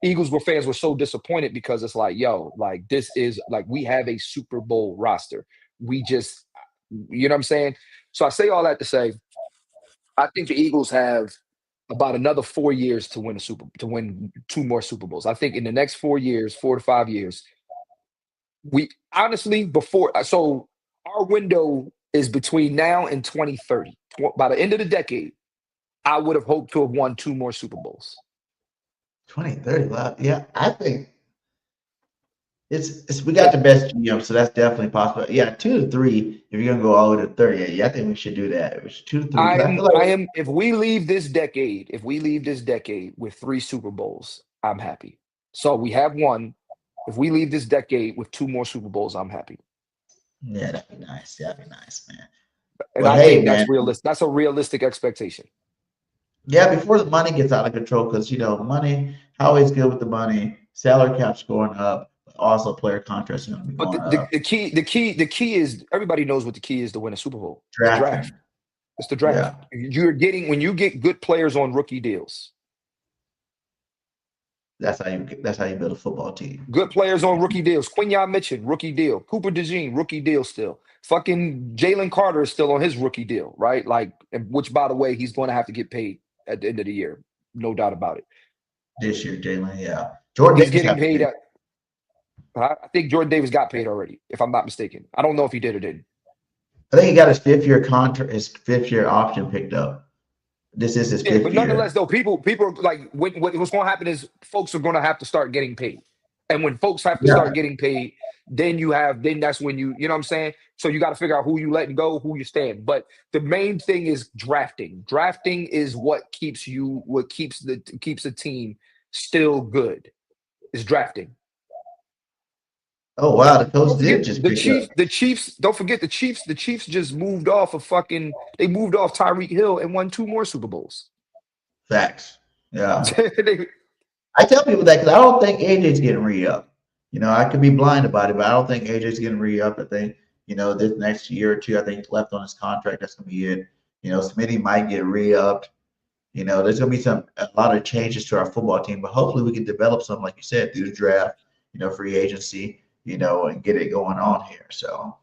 Fans were so disappointed because it's like, yo, like this is like we have a Super Bowl roster. We just, you know what I'm saying? So I say all that to say, I think the Eagles have about another 4 years to win 2 more Super Bowls. I think in the next 4 years, 4 to 5 years, we honestly our window is between now and 2030. By the end of the decade, I would have hoped to have won 2 more Super Bowls. 2030. Wow. Yeah, I think it's we got the best GM, so that's definitely possible. Yeah, 2 to 3. If you're gonna go all the way to 30, yeah, I think we should do that. It was 2 to 3 because I feel I like am if we leave this decade with 3 Super Bowls, I'm happy. So we have 1. If we leave this decade with 2 more Super Bowls, I'm happy. yeah, that'd be nice. That'd be nice, man. And But I hey, think that's man, realistic. That's a realistic expectation. yeah, before the money gets out of control, because money, Howie's good with the money. Salary cap's going up, but also player contracts are gonna be But going up. the key is everybody knows what the key is to win a Super Bowl. The Drafting. draft. It's the Yeah. draft. When you get good players on rookie deals. That's how you build a football team. Good players on rookie deals. Quinyon Mitchell, rookie deal. Cooper DeJean, rookie deal still. Fucking Jalen Carter is still on his rookie deal, right? Like, which, by the way, he's going to have to get paid at the end of the year. No doubt about it. This year, Jalen, yeah. Jordan He's Davis getting has to paid pay. I think Jordan Davis got paid already, if I'm not mistaken. I don't know if he did or didn't. I think he got his 5th-year contract, his 5th-year option picked up. This is his 5th But year. nonetheless, though, people are like, what's going to happen is folks are going to have to start getting paid. And when folks have to start getting paid, then that's when you know what I'm saying? So you got to figure out who you letting go, who you staying. But the main thing is drafting. Drafting is what keeps the team still good, is drafting. Oh wow, the coach Don't forget did just the pick Chiefs. up. The Chiefs. Don't forget the Chiefs. The Chiefs just moved off They moved off Tyreek Hill and won 2 more Super Bowls. Facts. Yeah. They- I tell people that because I don't think AJ's getting re-up. You know, I could be blind about it, but I don't think AJ's getting re-up. I think, this next year or two, I think he's left on his contract. That's gonna be it. Smitty might get re-upped. There's gonna be a lot of changes to our football team, but hopefully we can develop something, like you said, through the draft, free agency, and get it going on here. So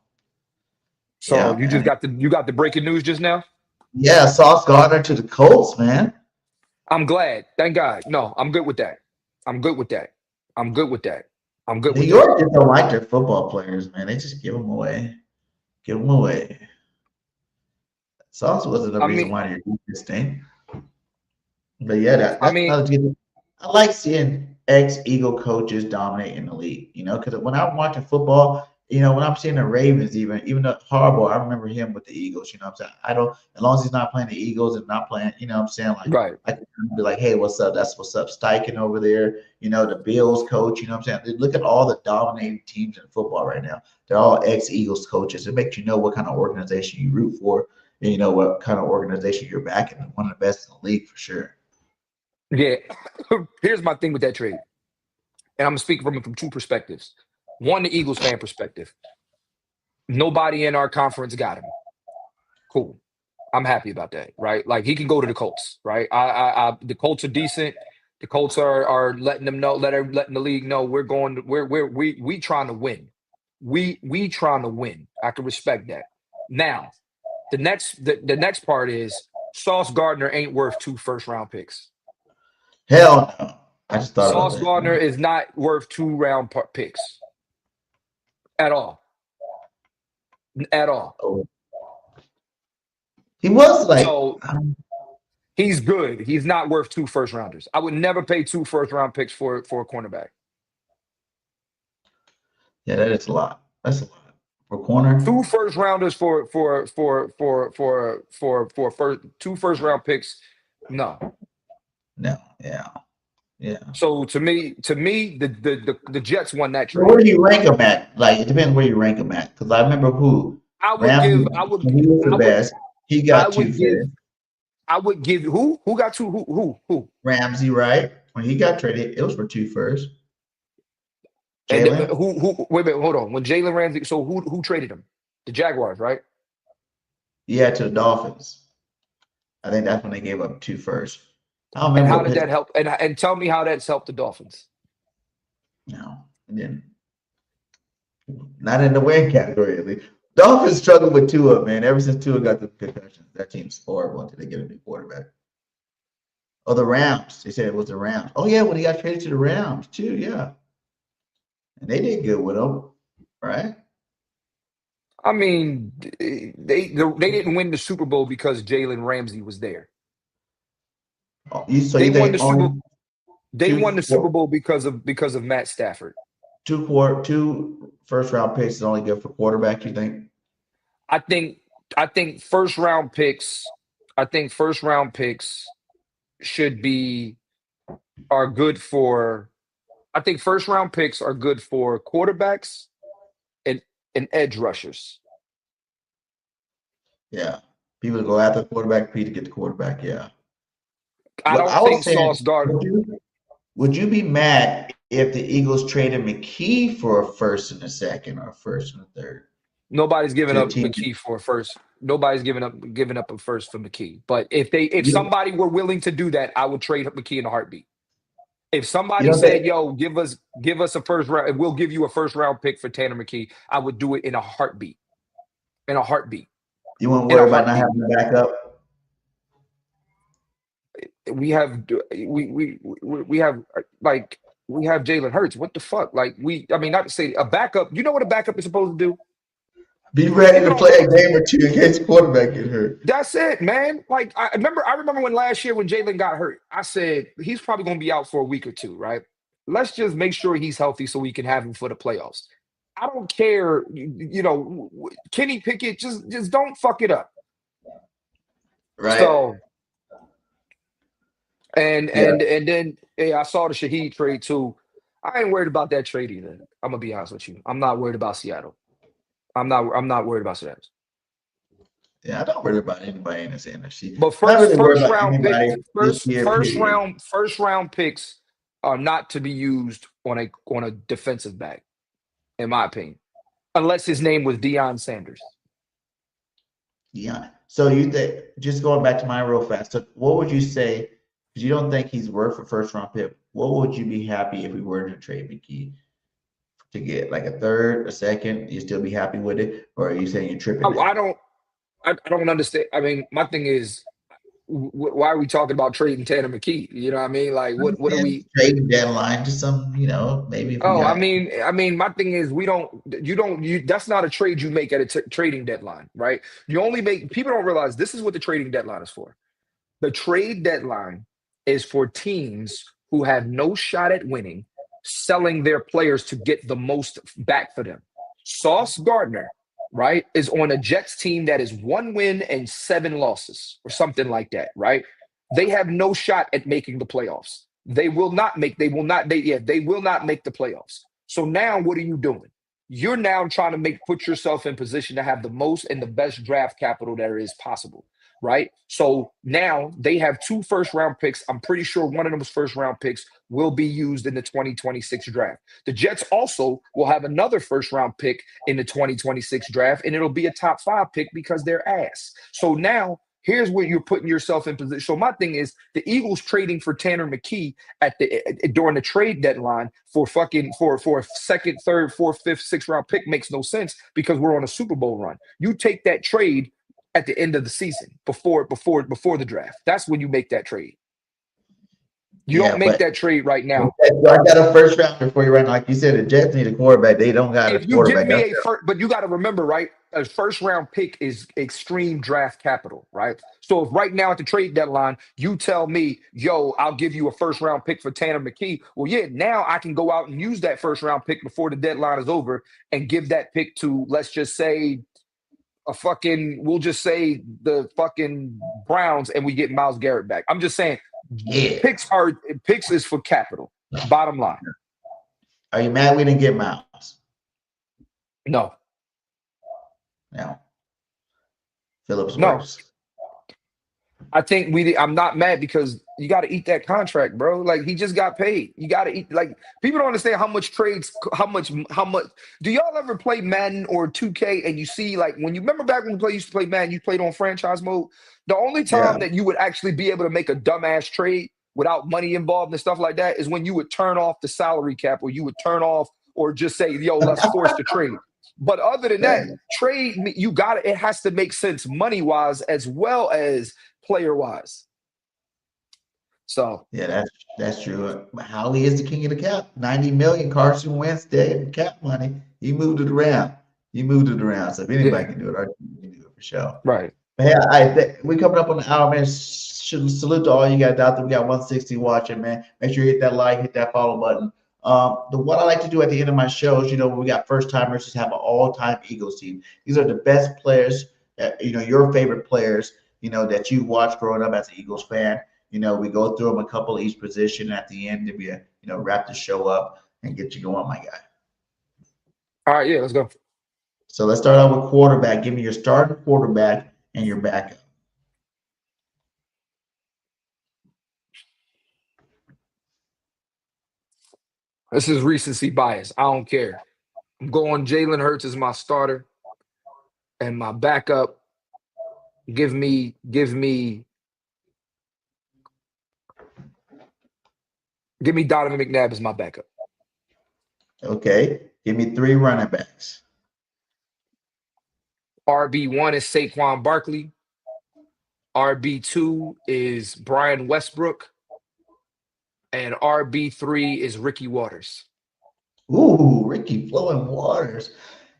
yeah, you just man. got the breaking news just now. Yeah, Sauce Gardner to the Colts, man. I'm glad. Thank God. No, I'm good with that. I'm good with that. I'm good with that. I'm good New with York that. just don't like their football players, man. They just give them away. Give them away. Sauce wasn't the reason why you're doing this thing. But yeah, that's another good thing. I like seeing ex-Eagle coaches dominate in the league, because when I'm watching football, when I'm seeing the Ravens, even though Harbaugh, I remember him with the Eagles, what I'm saying? I don't, as long as he's not playing the Eagles and not playing, what I'm saying? Like, Right. I can be like, hey, what's up? That's what's up. Steichen over there, the Bills coach, what I'm saying? Look at all the dominating teams in football right now. They're all ex-Eagles coaches. It makes you know what kind of organization you root for, and what kind of organization you're backing. One of the best in the league for sure. Yeah. Here's my thing with that trade. And I'm speaking from 2 perspectives. One, the Eagles fan perspective. Nobody in our conference got him. Cool. I'm happy about that, right? Like, he can go to the Colts, right? The Colts are decent. The Colts are letting them know, letting the league know we trying to win. We trying to win. I can respect that. Now, the next part is Sauce Gardner ain't worth 2 first-round picks. Hell no. I just thought Sauce about that. Gardner is not worth 2-round picks at all. At all. Oh. He was like, so he's good. He's not worth 2 first-rounders. I would never pay 2 first-round picks for a cornerback. Yeah, that is a lot. That's a lot for corner. 2 first-rounders for 2 first-round picks. No. Yeah. So to me, the Jets won that trade. Where do you rank them at? Like, it depends where you rank them at. Because I remember when he was the best. He got 2 first. I would give who got 2 who Ramsey, right? When he got traded, it was for 2 first. Jalen? Who wait a minute, hold on. When Jalen Ramsey, so who traded him? The Jaguars, right? Yeah, to the Dolphins. I think that's when they gave up 2 first. I don't remember. And how did that help? And tell me how that's helped the Dolphins. No, it didn't. Not in the win category, at least. Dolphins struggled with Tua, man. Ever since Tua got the concussion, that team's horrible until they get a new quarterback. Oh, the Rams. They said it was the Rams. Oh, yeah, when he got traded to the Rams, too, yeah. And they did good with him, right? I mean, they didn't win the Super Bowl because Jalen Ramsey was there. Oh, They won the Super Bowl because of Matt Stafford. 2 first-round picks is only good for quarterback, you think? I think first-round picks are good for. I think first-round picks are good for quarterbacks and edge rushers. Yeah. People go after the quarterback, Pete to get the quarterback, yeah. I don't think Sauce Gardner. Would you be mad if the Eagles traded McKee for a first and a second or a first and a third? Nobody's giving up McKee for a first. Nobody's giving up a first for McKee. But if somebody were willing to do that, I would trade McKee in a heartbeat. If You somebody don't said, think "Yo, give us a first round, we'll give you a first round pick for Tanner McKee," I would do it in a heartbeat. In a heartbeat. you won't In a worry about not heartbeat. having a backup? We have we have like we have Jalen Hurts. What the fuck? Like I mean, not to say a backup. You know what a backup is supposed to do? Be ready People to don't play a realize game or two in case quarterback get hurt. that's it, man. Like I remember when last year when Jalen got hurt, I said he's probably going to be out for a week or two, right? Let's just make sure he's healthy so we can have him for the playoffs. I don't care, Kenny Pickett, just don't fuck it up. Right? So and Yeah. and and then I saw the Shaheed trade too. I ain't worried about that trade either. I'm gonna be honest with you. I'm not worried about Seattle. I'm not worried about Seattle. Yeah, I don't worry about anybody in this NFC. But Not first really worried first about round anybody picks, this year, period. first round picks are not to be used on a defensive back, in my opinion, unless his name was Deion Sanders. Yeah. So you think, just going back to mine real fast, so what would you say? Because you don't think he's worth a first round pick. What would you be happy if we were to trade McKee to get like a third, a second? You still be happy with it, or are you saying you're I, tripping I now? don't I don't understand. I mean, my thing is, why are we talking about trading Tanner McKee? You know what I mean? Like, what are And we? trading deadline to some, maybe if we Oh, got my thing is, that's not a trade you make at a trading deadline, right? You only make people don't realize this is what the trading deadline is for. The trade deadline is for teams who have no shot at winning, selling their players to get the most back for them. Sauce Gardner, right, is on a Jets team that is 1 win and 7 losses or something like that, right? They have no shot at making the playoffs. They will not make, they will not make the playoffs. So now what are you doing? You're now trying to put yourself in position to have the most and the best draft capital there is possible, right? So now they have 2 first round picks. I'm pretty sure one of those first round picks will be used in the 2026 draft. The Jets also will have another first round pick in the 2026 draft, and it'll be a top 5 pick because they're ass. So now here's where you're putting yourself in position. So my thing is the Eagles trading for Tanner McKee during the trade deadline for a second, third, fourth, fifth, sixth round pick makes no sense because we're on a Super Bowl run. You take that trade at the end of the season before the draft. That's when you make that trade. You don't yeah, make but that trade right now. I got a first rounder for you right now. Like you said, the Jets need a quarterback. They don't got a If you give quarterback. me That's a first, but you got to remember, right? A first round pick is extreme draft capital, right? So if right now at the trade deadline, you tell me, yo, I'll give you a first round pick for Tanner McKee. Well, yeah, now I can go out and use that first round pick before the deadline is over and give that pick to, let's just say, we'll just say the fucking Browns and we get Myles Garrett back. I'm just saying yeah. picks is for capital. Bottom line. Are you mad we didn't get Miles? No. No. Phillips No. works. I think I'm not mad because you got to eat that contract, bro. Like he just got paid. You got to eat. Like people don't understand how much trades, how much. Do y'all ever play Madden or 2K and you see like when you remember back when we used to play Madden, you played on franchise mode. The only Yeah. time that you would actually be able to make a dumbass trade without money involved and stuff like that is when you would turn off the salary cap or you would turn off or just say, yo, let's force the trade. But other than that, trade, you got it has to make sense money wise as well as player wise. So yeah, that's true. Howie is the king of the cap. 90 million Carson Wentz day cap money. He moved it around. So if anybody yeah, can do it, our team can do it for sure. right. But yeah, we coming up on the hour, man. Should salute to all you guys out there. We got 160 watching, man. Make sure you hit that like, hit that follow button. What I like to do at the end of my shows, when we got first timers, is have an all-time Eagles team. These are the best players, your favorite players, that you watched growing up as an Eagles fan. We go through them a couple each position at the end to wrap the show up and get you going, my guy. All right, yeah, let's go. So let's start out with quarterback. Give me your starting quarterback and your backup. This is recency bias. I don't care. I'm going Jalen Hurts as my starter and my backup. Give me Give me Donovan McNabb as my backup. Okay. Give me 3 running backs. RB1 is Saquon Barkley. RB2 is Brian Westbrook. And RB3 is Ricky Waters. Ooh, Ricky Flowing Waters.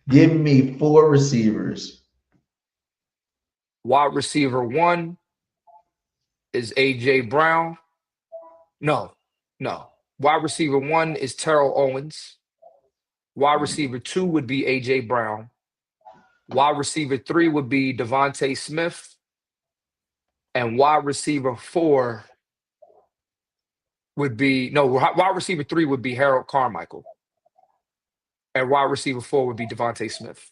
Give me 4 receivers. Wide receiver 1 is A.J. Brown. No. Wide receiver 1 is Terrell Owens. Wide receiver 2 would be A.J. Brown. Wide receiver 3 would be Devontae Smith. And wide receiver 4 would be, wide receiver 3 would be Harold Carmichael. And wide receiver 4 would be Devontae Smith.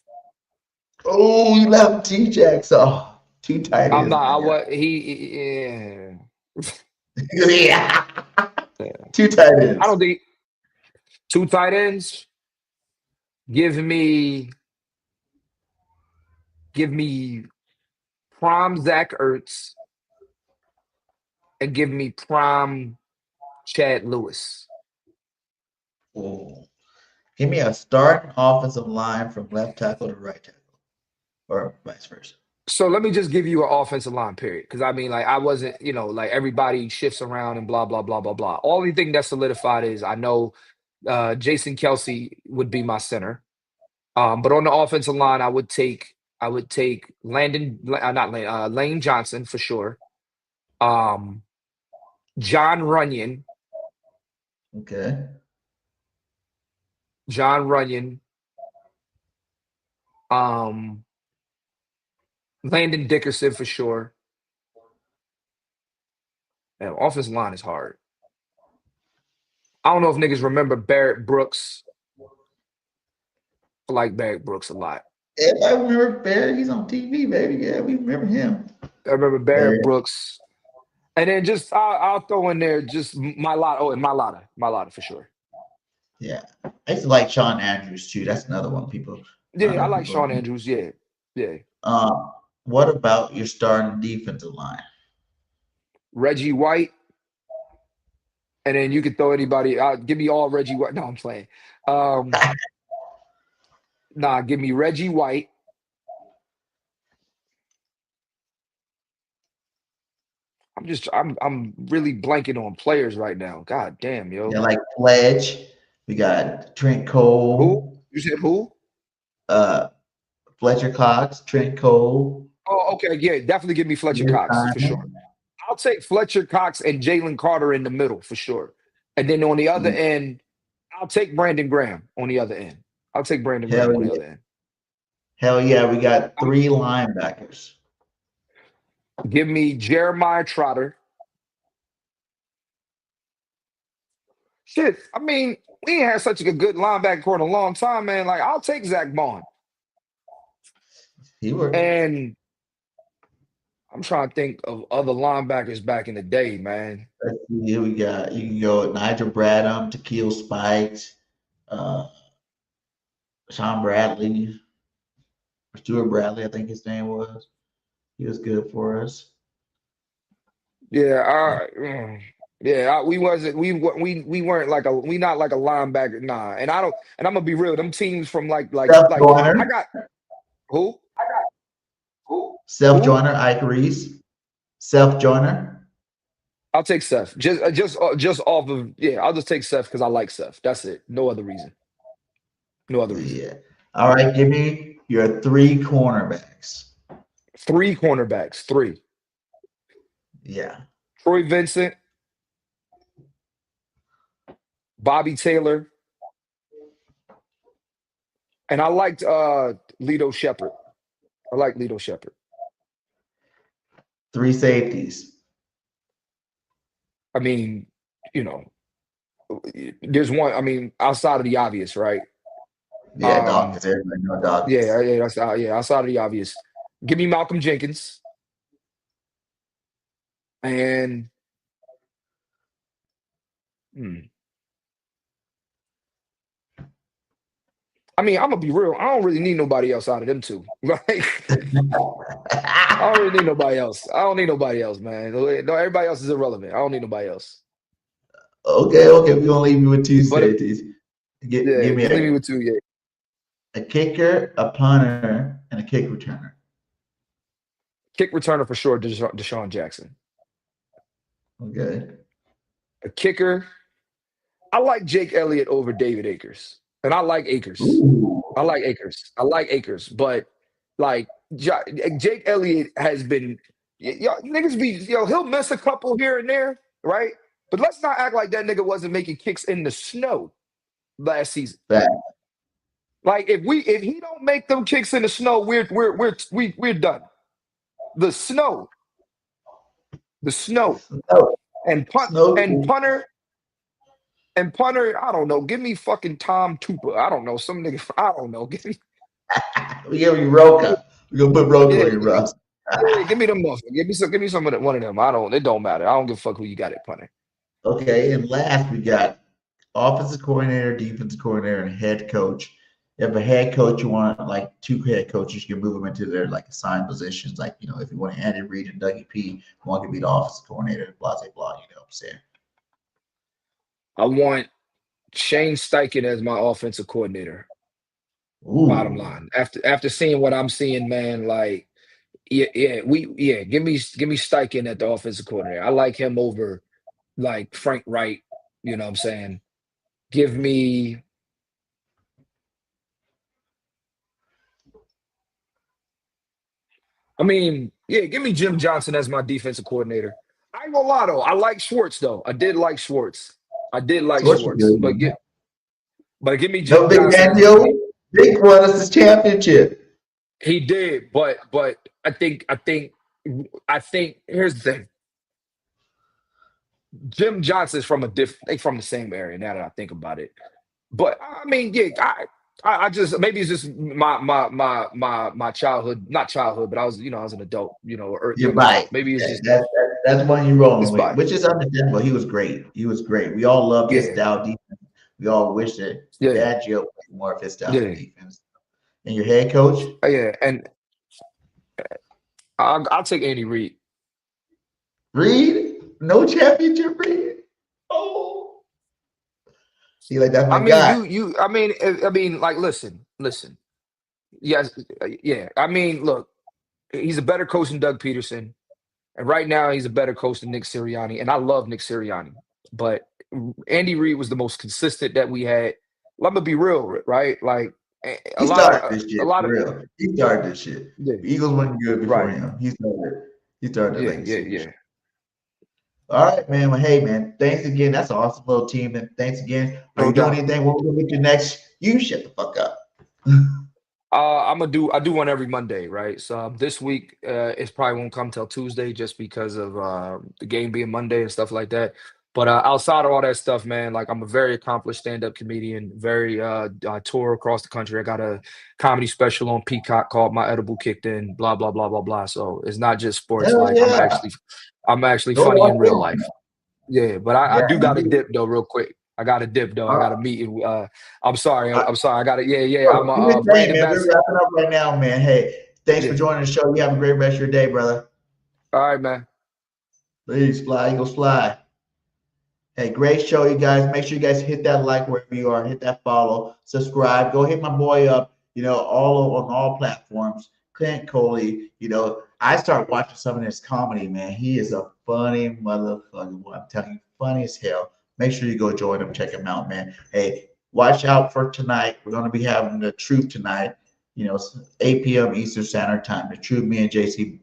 Oh, you left T-Jacks off. 2 tight ends. Yeah. Yeah. 2 tight ends. I don't think 2 tight ends. Give me prime Zach Ertz and give me prime Chad Lewis. Oh. Give me a starting offensive line from left tackle to right tackle, or vice versa. So let me just give you an offensive line, period. Because I mean, I wasn't, everybody shifts around and blah, blah, blah, blah, blah. Only thing that's solidified is I know Jason Kelsey would be my center. But on the offensive line, I would take Lane Johnson for sure. John Runyon. Okay. John Runyon. Landon Dickerson for sure. Man, offensive line is hard. I don't know if niggas remember Barrett Brooks. I like Barrett Brooks a lot. Everybody remember Barrett? He's on TV, baby. Yeah, we remember him. I remember Barrett Brooks. And then just I'll throw in there just Mailata. Oh, and Mailata for sure. Yeah. I used to like Sean Andrews too. That's another one people. Yeah, I like Sean Andrews. Yeah. What about your starting defensive line? Reggie White. And then you could throw anybody out. Give me all Reggie White. No, I'm playing. Give me Reggie White. I'm really blanking on players right now. God damn, yo. Yeah, like Pledge. We got Trent Cole. Who? You said who? Fletcher Cox, Trent Cole. Oh, okay. Yeah, definitely give me Fletcher Cox for sure. I'll take Fletcher Cox and Jalen Carter in the middle for sure. And then on the other end, I'll take Brandon Graham on the other end. I'll take Brandon Graham on the other end. Hell yeah, we got 3 linebackers. Give me Jeremiah Trotter. Shit, I mean, we ain't had such a good linebacker core in a long time, man. Like, I'll take Zach Bond. And I'm trying to think of other linebackers back in the day, man. Let's see who we got. You can go Nigel Bradham, Takeel Spikes, Sean Bradley, Stuart Bradley, I think his name was. He was good for us. Yeah, we weren't like we not like a linebacker, nah. And I'm gonna be real. Them teams from I got who? Seth Joyner, Ike Reese. Seth Joyner. I'll take Seth. Just off of I'll just take Seth because I like Seth. That's it. No other reason. Yeah. All right, give me your 3 cornerbacks. 3 cornerbacks. 3. Yeah. Troy Vincent, Bobby Taylor, and I liked Lito Shepherd. I like Lito Shepherd. 3 safeties. I mean, there's one. I mean, outside of the obvious, right? Yeah, Dawkins. Everybody know Dawkins. Yeah, outside of the obvious. Give me Malcolm Jenkins. And I mean, I'm gonna be real. I don't really need nobody else out of them 2. Like, I don't really need nobody else. I don't need nobody else, man. No, everybody else is irrelevant. I don't need nobody else. Okay. We're gonna leave you with two But safeties. Give me leave me with two. Yeah, a kicker, a punter, and a kick returner. kick returner for sure. Deshaun Jackson. Okay. A kicker. I like Jake Elliott over David Akers, and I like Akers. Ooh. I like Akers, but like Jake Elliott has been, y'all niggas be, he'll miss a couple here and there, right? But let's not act like that nigga wasn't making kicks in the snow last season. Fact. Like if he don't make them kicks in the snow, we're done. The snow, No. and punter. And punter, I don't know. Give me fucking Tom Tupa. I don't know. Some nigga, I don't know. Give me, We give you Roca. We're gonna put Roca on your roster. give me them motherfuckers. Give me some of one of them. It don't matter. I don't give a fuck who you got at punter. Okay, and last we got offensive coordinator, defensive coordinator, and head coach. You have a head coach, you want like two head coaches, you can move them into their like assigned positions. Like, if you want Andy Reid and Dougie P, one could be the offensive coordinator, blah, blah, blah, you know what I'm saying? I want Shane Steichen as my offensive coordinator. Ooh. Bottom line, after seeing what I'm seeing, man, like, give me Steichen at the offensive coordinator. I like him over like Frank Wright. You know what I'm saying? Give me. Give me Jim Johnson as my defensive coordinator. I ain't gonna lie though, I like Schwartz though. I did like Schwartz, but give me Jim No, Big Johnson. Daniel, Big won us this championship. He did, but I think here's the thing. Jim Johnson's from the same area now that I think about it. But I just, maybe it's just my childhood, not childhood, but I was an adult, You're right. Maybe it's just that's one you rolling with, fine. which is understandable. He was great. We all loved his style defense. We all wish that Dad Joe played more of his style of defense. And your head coach? And I'll take Andy Reid. Reid? No championship, Reid? Oh. See, like that's my guy. Listen. Yes, yeah. Look, he's a better coach than Doug Peterson. And right now he's a better coach than Nick Sirianni. And I love Nick Sirianni. But Andy Reid was the most consistent that we had. I'm gonna be real, right? Like he started this shit. The Eagles weren't good before him. He started. Yeah. All right, man. Well, hey, man. Thanks again. That's an awesome little team. And thanks again. Are you doing anything? What we're gonna get to next? You shut the fuck up. I do one every Monday, right? So this week it probably won't come till Tuesday just because of the game being Monday and stuff like that. But outside of all that stuff, man, like I'm a very accomplished stand-up comedian, very I tour across the country. I got a comedy special on Peacock called My Edible Kicked In, blah, blah, blah, blah, blah. So it's not just sports. I'm actually funny in real life. Yeah, but I do got to dip though real quick. I got to dip though. I got a meeting. I'm sorry. I got to. I'm we're wrapping up right now, man. Hey, thanks for joining the show. You have a great rest of your day, brother. All right, man. Please fly, Eagles fly. Hey, great show, you guys. Make sure you guys hit that like wherever you are. Hit that follow. Subscribe. Go hit my boy up. On all platforms. CLINT Coley. I start watching some of this comedy, man. He is a funny motherfucker. I'm telling you, funny as hell. Make sure you go join him. Check him out, man. Hey, watch out for tonight. We're going to be having The Truth tonight. 8 p.m. Eastern Standard Time. The Truth, me and JC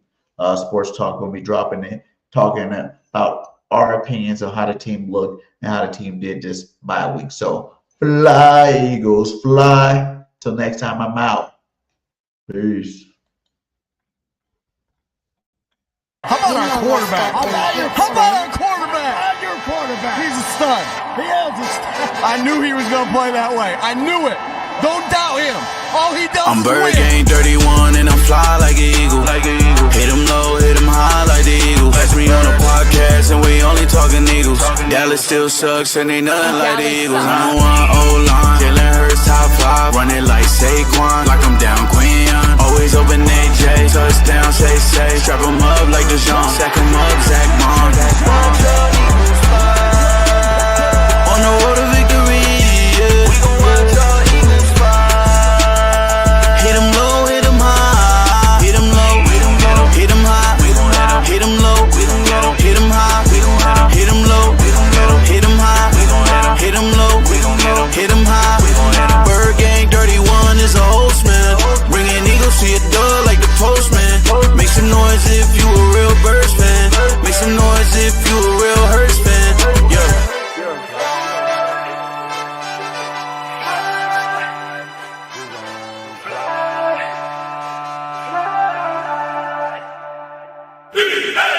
Sports Talk will be dropping it, talking about our opinions of how the team looked and how the team did this bye week. So fly, Eagles, fly. Till next time, I'm out. Peace. How about our quarterback? How about our quarterback? I'm your quarterback. He's a stud. He is a stud. I knew he was going to play that way. I knew it. Don't doubt him. All he does I'm is win. BIRDGANG 31 and I'm fly like an eagle. Hit him low, hit him high like the Eagles. Catch me on a podcast and we only talking Eagles. Dallas still sucks and they nothing like the Eagles. I want O-line, Jaelan Hurts top 5. Run it like Saquon, like I'm down Queen. Always open AJ, touchdown, say. Strap him up like the Jean.